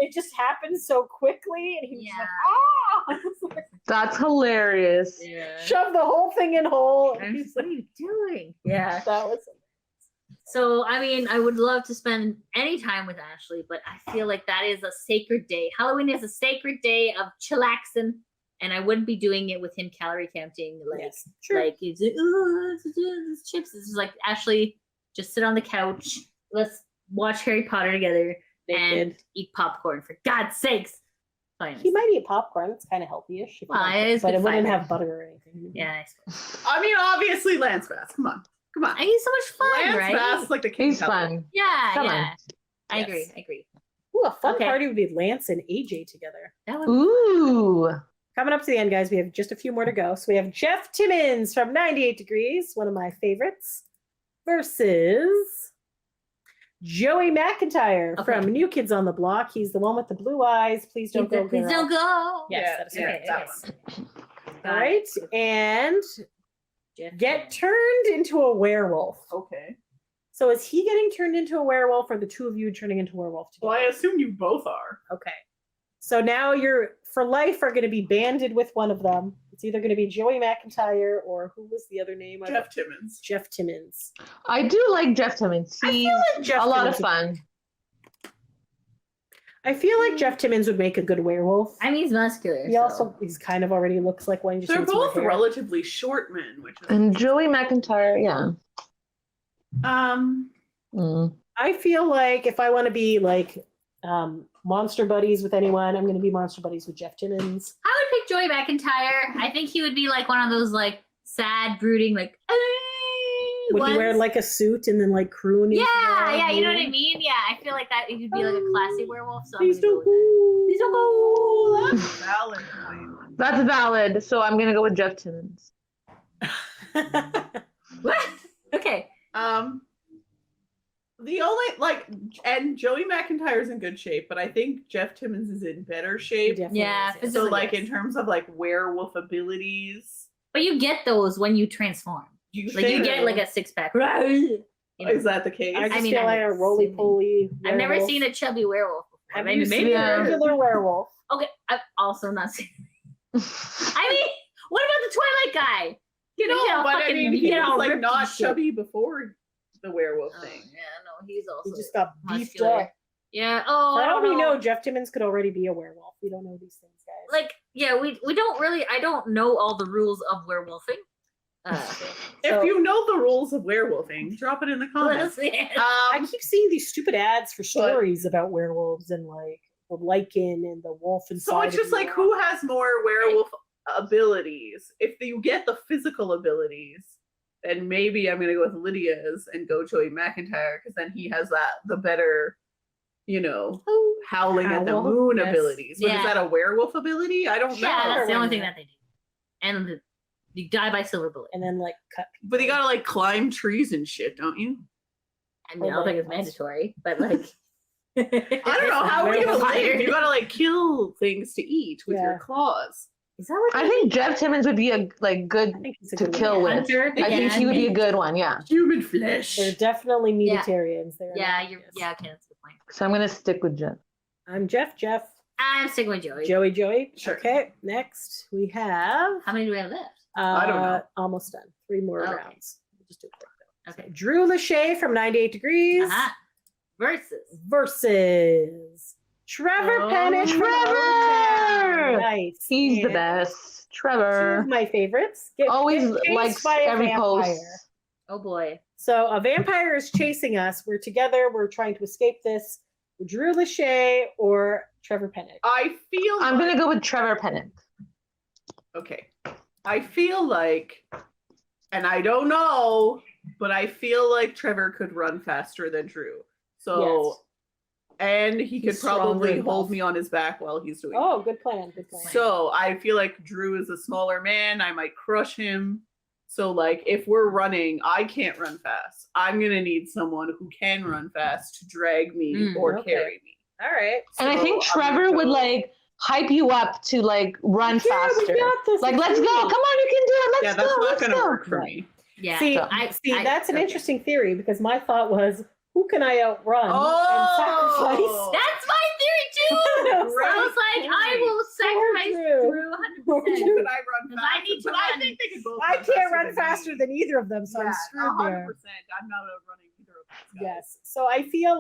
It just happened so quickly. And he was Yeah. like, ah! I was like, That's hilarious. Yeah. shove the whole thing in whole. And I'm he's just, what are you doing? Yeah. that was So, I mean, I would love to spend any time with Ashley, but I feel like that is a sacred day. Halloween is a sacred day of chillaxing, and I wouldn't be doing it with him calorie counting. Like, Yes, true. like he's like, oh, this chips. This is like, Ashley, just sit on the couch. Let's watch Harry Potter together and naked. eat popcorn, for God's sakes. Fine. He might eat popcorn. It's kind of healthy-ish. if you Well, like it is but good it wouldn't fiber. have butter or anything. Yeah, I suppose. I mean, obviously, Lance Bass. Come on. And he's so much fun, Lance right? Bass is like the king. He's of fun. Yeah, Come yeah. on. I Yes. agree. Ooh, a fun Okay. party would be Lance and AJ together. That would Ooh. Coming up to the end, guys, we have just a few more to go. So we have Jeff Timmons from 98 Degrees, one of my favorites, versus Joey McIntyre Okay. from New Kids on the Block. He's the one with the blue eyes. Please don't go, Please girl. don't go. Yes, Yeah, that is yeah, correct. that one. All right, and Jeff get Timmons. turned into a werewolf. Okay. So is he getting turned into a werewolf, or the two of you turning into a werewolf together? Well, I assume you both are. Okay. So now you're for life are going to be banded with one of them. It's either going to be Joey McIntyre or who was the other name? Jeff Timmons. Jeff Timmons. I do like Jeff Timmons. I He's feel like Jeff a lot of Timmons- fun. I feel like Jeff Timmons would make a good werewolf. I mean, he's muscular. He so. also he's kind of already looks like one. Just They're needs more both hair. relatively short men, which is And Joey McIntyre, yeah. Mm. I feel like if I want to be like monster buddies with anyone, I'm going to be monster buddies with Jeff Timmons. I would pick Joey McIntyre. I think he would be like one of those like sad, brooding, like. Would he wear ones. like a suit and then like croon? into Yeah, the yeah, you know what I room? mean. Yeah, I feel like that. He could be like a classy werewolf. So Please I'm gonna don't go. With that. go. Please don't go. that's a valid point. That's valid. So I'm gonna go with Jeff Timmons. What? Okay. The only and Joey McIntyre's in good shape, but I think Jeff Timmons is in better shape. Definitely Yeah, is, yes. physically. So, like yes. in terms of like werewolf abilities, But you get those when you transform. you Like you think- get like a 6-pack. You know? Is that the case? I just mean, feel I'm like a roly assuming. poly. I've never werewolf. seen a chubby werewolf before. Have Maybe you seen maybe a Yeah. regular werewolf? Okay, I'm also not saying. I mean, what about the Twilight guy? You know, No, but I mean, he get all was like ripped not and shit. chubby before the werewolf Oh, thing. yeah, no, he's also He just got beefed muscular. up. Yeah. Oh, For I all don't we know. know, Jeff Timmons could already be a werewolf. We don't know these things, guys. Like, yeah, we don't really. I don't know all the rules of werewolfing. If you know the rules of werewolfing, drop it in the comments. I keep seeing these stupid ads for stories about werewolves and like the lichen and the wolf inside. So it's of just you. like who has more werewolf abilities? If you get the physical abilities, then maybe I'm gonna go with Lydia's and go Joey McIntyre because then he has the better, howling at the Howl, moon yes. abilities. But Yeah. is that a werewolf ability? I don't Yeah, know. that's the only Or thing whatever. that they do. And you die by silver bullet. And then like cut people. But you gotta like climb trees and shit, don't you? I mean, I don't think it's mandatory, but like. I don't know how are you gonna live. Fire. You gotta like kill things to eat with your Yeah. claws. Is that what I think Jeff Timmons would be a good I think it's a to good kill one. with. Hunter? I think he would be a good one. Yeah. Human flesh. They're definitely Yeah. meatitarians. They're Yeah, not, you're. yes. Yeah, okay, that's a good point. So I'm gonna stick with Jeff. I'm Jeff. I'm sticking with Joey. Joey. Sure. Okay. Next we have. How many do we have left? I don't know. Almost done. 3 more Okay. rounds. We'll just do it quick though. Okay. Drew Lachey from 98 Degrees Uh-huh. Versus. versus Trevor Oh. Pennick. from Trevor! Oaktown. Nice. He's the And best. Two Trevor of my favorites. always Get chased likes by a every vampire. post. Oh boy. So a vampire is chasing us. We're together. We're trying to escape this. Drew Lachey or Trevor Pennick. I feel I'm like, gonna go with Trevor Pennick. okay. I feel like, and I don't know, but I feel like Trevor could run faster than Drew. So, and he could He's stronger probably and hold buff. me on his back while he's doing Oh, good plan. Good plan. it. So I feel like Drew is a smaller man. I might crush him. So like if we're running, I can't run fast. I'm gonna need someone who can run fast to drag me or okay. carry me. All right. And I So think I'm gonna Trevor would go- like hype you up to like run Yeah, faster. we got this. Like, let's go! Come on, you can do it. Let's Yeah, go. that's not Let's gonna go. work for Right. me. Yeah. See, I- that's an okay. interesting theory because my thought was, who can I outrun and sacrifice? That's my theory too. I was So I was like, I will sacrifice Drew. Drew Poor 100%. Drew. Could I run Because I faster? need to But I run. think they could both I can't run than faster me. than either of them, so I'm Yeah, screwed there. 100%. I'm not outrunning either of these guys. Yes. So I feel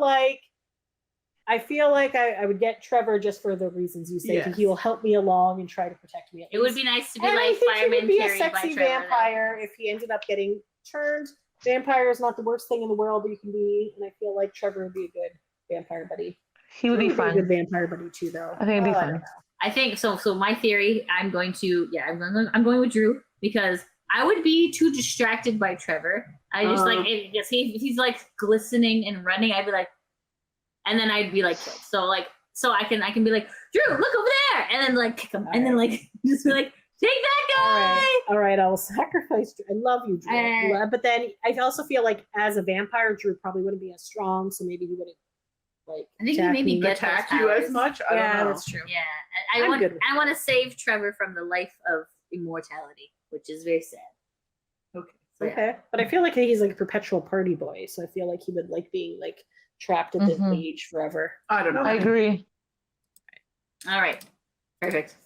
like I would get Trevor just for the reasons you say. Yes. He will help me along and try to protect me. At It would least. be nice to be And I like think he fireman would be a carried by sexy Trevor. vampire if he ended up getting turned. Vampire is not the worst thing in the world that you can be, and I feel like Trevor would be a good vampire buddy. He would be Drew a good fun. vampire buddy too, though. I think it'd be Oh, I fun. don't know. I think so. So my theory, I'm going with Drew because I would be too distracted by Trevor. I just like if he's like glistening and running, I'd be like, and then I'd be like killed. So I can be like, Drew, look over there, and then like kick him, and then like just be like, take that guy. All right, I will sacrifice Drew. I love you, Drew. But then I also feel like as a vampire, Drew probably wouldn't be as strong, so maybe he wouldn't like I think he attack maybe me. get Attack those you as powers. much? I Yeah, don't know. that's true. Yeah, I'm good with I want to save Trevor from the life of immortality, which is very sad. Okay. So, yeah. Okay, but I feel like he's like a perpetual party boy, so I feel like he would like being like trapped at this Mhm. age forever. I don't know. I agree. All right, perfect.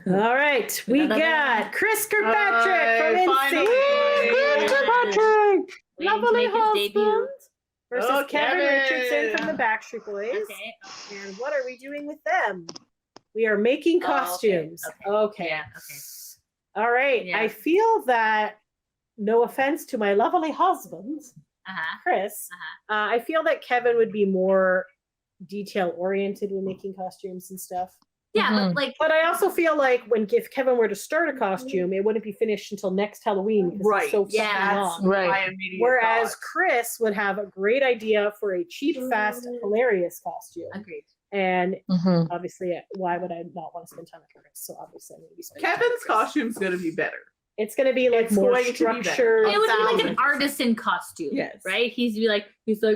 All right, we got Chris Kirkpatrick from finally. NSYNC. Kirkpatrick! Waiting to Lovely make his debut. husband versus Oh, Kevin Kevin. Richardson from the Backstreet Boys. Okay. And what are we doing with them? We are making Oh, okay, costumes. okay. Yeah. Okay. All right. Yeah. I feel that, no offense to my lovely husband, Chris, I feel that Kevin would be more detail oriented when making costumes and stuff. Yeah, but like, But I also feel like if Kevin were to start a costume, it wouldn't be finished until next Halloween because Right. it's so Yeah, fucking That's long. Right. my immediate Whereas thought. Chris would have a great idea for a cheap, fast, hilarious costume. agreed. And Mhm. obviously, why would I not want to spend time with Chris? So obviously, I'm going to be spending time with Kevin's Chris. costume's gonna be better. It's going to be like It's more going to be better. structured. It would be like an 1,000%. artisan costume. Yes. Right? He's like,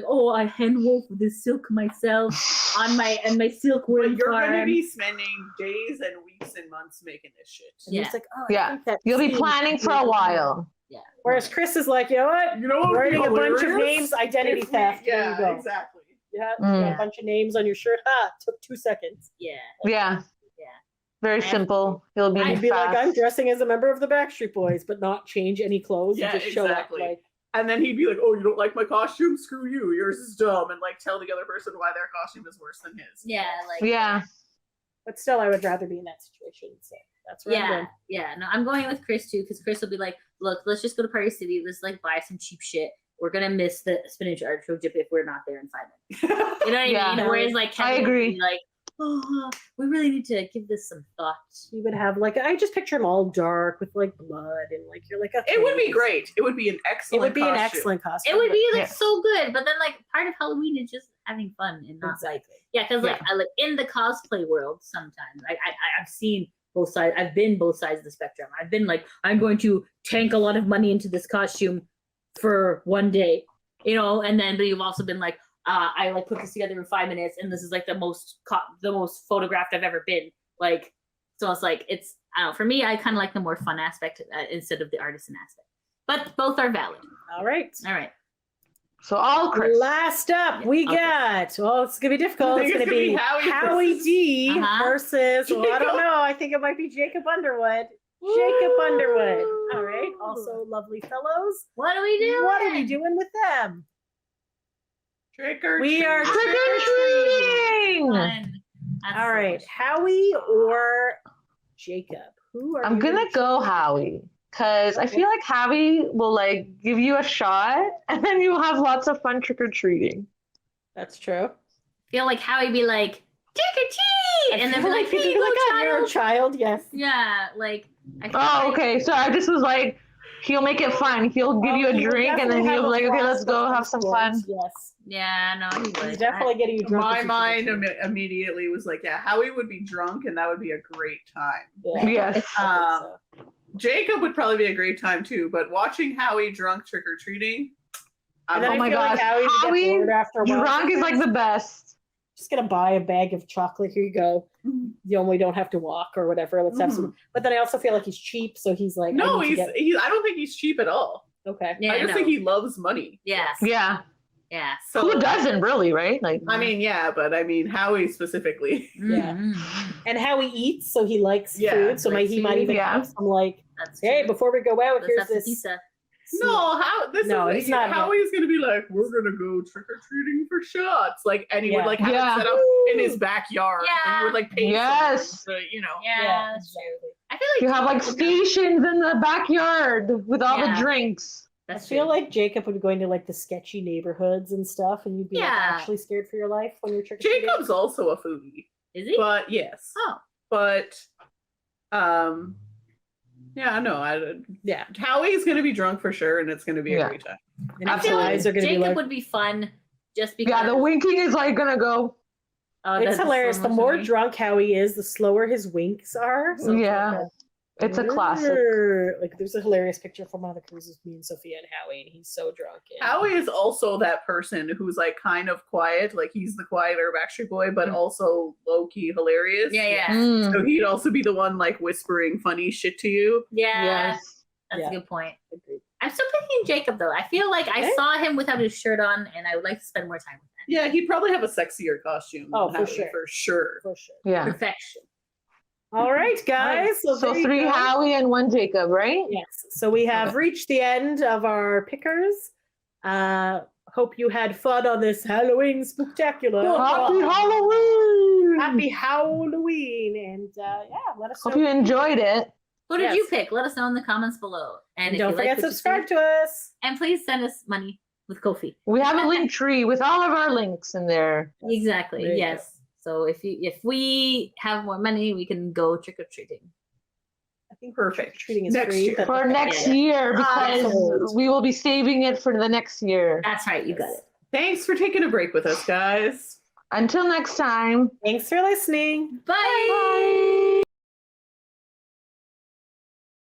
oh, I hand wove this silk myself on my silk But worm you're gonna farm. be spending days and weeks and months making this shit. And Yeah. it's like, oh, Yeah. I think that You'll be scene planning would for a really- while. Yeah. Whereas Chris is like, you know what? You know what would be Writing a bunch of hilarious? names, identity If we- theft. There Yeah, you go. exactly. Yeah, Mm. a bunch of names on your shirt. Took 2 seconds. Yeah. Yeah. Yeah. Very simple. He'll be I'd be fast. like, I'm dressing as a member of the Backstreet Boys, but not change any clothes Yeah, and just show exactly. up. Like, And then he'd be like, "Oh, you don't like my costume? Screw you. Yours is dumb," and like tell the other person why their costume is worse than his. Yeah, like Yeah. but still, I would rather be in that situation. So that's where I'm yeah, going. yeah. No, I'm going with Chris too because Chris will be like, "Look, let's just go to Party City. Let's like buy some cheap shit. We're gonna miss the spinach artichoke dip if we're not there in 5 minutes." You know what I Yeah. mean? Whereas like I Kevin would agree. be like, "Oh, we really need to give this some thought." You would have like, I just picture them all dark with like blood and like you're like, okay, It would be great. It would be an It excellent. would be an costume. excellent costume. It would be like Yeah. so good, but then like part of Halloween is just having fun and not like Exactly. yeah, because like I like in the cosplay world sometimes I've seen both sides. I've been both sides of the spectrum. I've been like I'm going to tank a lot of money into this costume for one day, you know, and then but you've also been like I like put this together in 5 minutes and this is like the most photographed I've ever been. Like so it's like it's I don't know, for me I kind of like the more fun aspect instead of the artisan aspect. But both are valid. All right. All right. So all Chris. Last up, we Okay. got. Well, it's gonna be difficult. I It's think gonna be Howie versus- D Uh-huh. versus. Well, I don't Jacob. know. I think it might be Jacob Underwood. Jacob Underwood. All right. Also, lovely fellows. What are we doing? What are we doing with them? Trick or We treat. are Trick or treating. Fun. That's All so right, much fun. Howie or Jacob? Who are I'm you gonna go Howie because I feel like Howie will like give you a shot and then you'll have lots of fun trick or treating. That's true. Feel like Howie be like trick or treat, and then be like, people "Here be you like, go, "Oh, you're a child." child." Yes. Yeah, like. I feel Oh, like- okay. So I just was like, he'll make it fun. He'll give you a He will drink and then definitely he'll be like, have a okay, let's blast go with have some sports. fun. Yes. Yeah, no, he He's would. definitely getting you drunk. My with some mind trick or treat. immediately was like, yeah, Howie would be drunk, and that would be a great time. Yeah. Yes. I think so. Jacob would probably be a great time too, but watching Howie drunk trick or treating, And then Oh I my feel like gosh, Howie would get Howie bored after a while. Drunk is like the best. Just gonna buy a bag of chocolate. Here you go. You only don't have to walk or whatever. Let's have some. But then I also feel like he's cheap, so he's like, no, I need to he's. I don't think he's cheap at all. okay. Yeah, I just no. think he loves money. Yes. Yeah. Yeah. So Who doesn't really, right? Like, I mean, yeah, but I mean Howie specifically. Yeah. Mhm. And how he eats, so he likes Yeah, food. So likes he might food, even yeah. have some like, That's hey, true. before we go out, Let's here's have some this. pizza. No, how this No, is he's not- Howie's gonna be like, we're gonna go trick or treating for shots, like, and he Yeah. would like have Yeah. it set up in his backyard. And Yeah. he would like pay Yes. someone to, you know. Yeah, that's true. exactly. I feel like you have like stations in the backyard with all Yeah. the drinks. That's I feel true. like Jacob would be going to like the sketchy neighborhoods and stuff, and you'd be like, Yeah. actually scared for your life when you're trick or treating. Jacob's also a foodie, Is he? but yes, Oh. but yeah, no, Yeah. Howie's gonna be drunk for sure, and it's gonna be a Yeah. great time. And I his feel eyes like are gonna Jacob be like, would be fun just because. Yeah, the winking is like gonna go. Oh, it's that's hilarious. so The much more funny. drunk Howie is, the slower his winks are. So it's Yeah. like It's a classic. Like there's a hilarious picture from one of the cruises, me and Sophia and Howie, and he's so drunk. And Howie is also that person who's like kind of quiet, like he's the quieter Backstreet Boy, but also low key hilarious. Yeah, yeah. Mm. So he'd also be the one like whispering funny shit to you. Yeah. Yes. That's Yeah. a good point. Agreed. I'm still picking Jacob though. I feel like I Okay. saw him without his shirt on, and I would like to spend more time with him. Yeah, he'd probably have a sexier costume. Oh, than for Howie, sure. for sure. For sure. Yeah. Perfection. All right, guys. So there you 3 go. Howie and 1 Jacob, right? Yes. So we have reached the end of our pickers. Hope you had fun on this Halloween spectacular. Happy Halloween! Happy Halloween. And yeah, let us Hope know. you enjoyed it. Who did Yes. you pick? Let us know in the comments below. And And if don't you like forget what to you subscribe see- to us. And please send us money with Kofi. We have a link tree with all of our links in there. Exactly. There you Yes. So if we have more money, we can go trick or treating. I think Perfect. treating is Next free. year. but- For next Yeah. year, because sold. we will be saving it for the next year. That's right. You got it. Thanks for taking a break with us, guys. Until next time. Thanks for listening. Bye. Bye.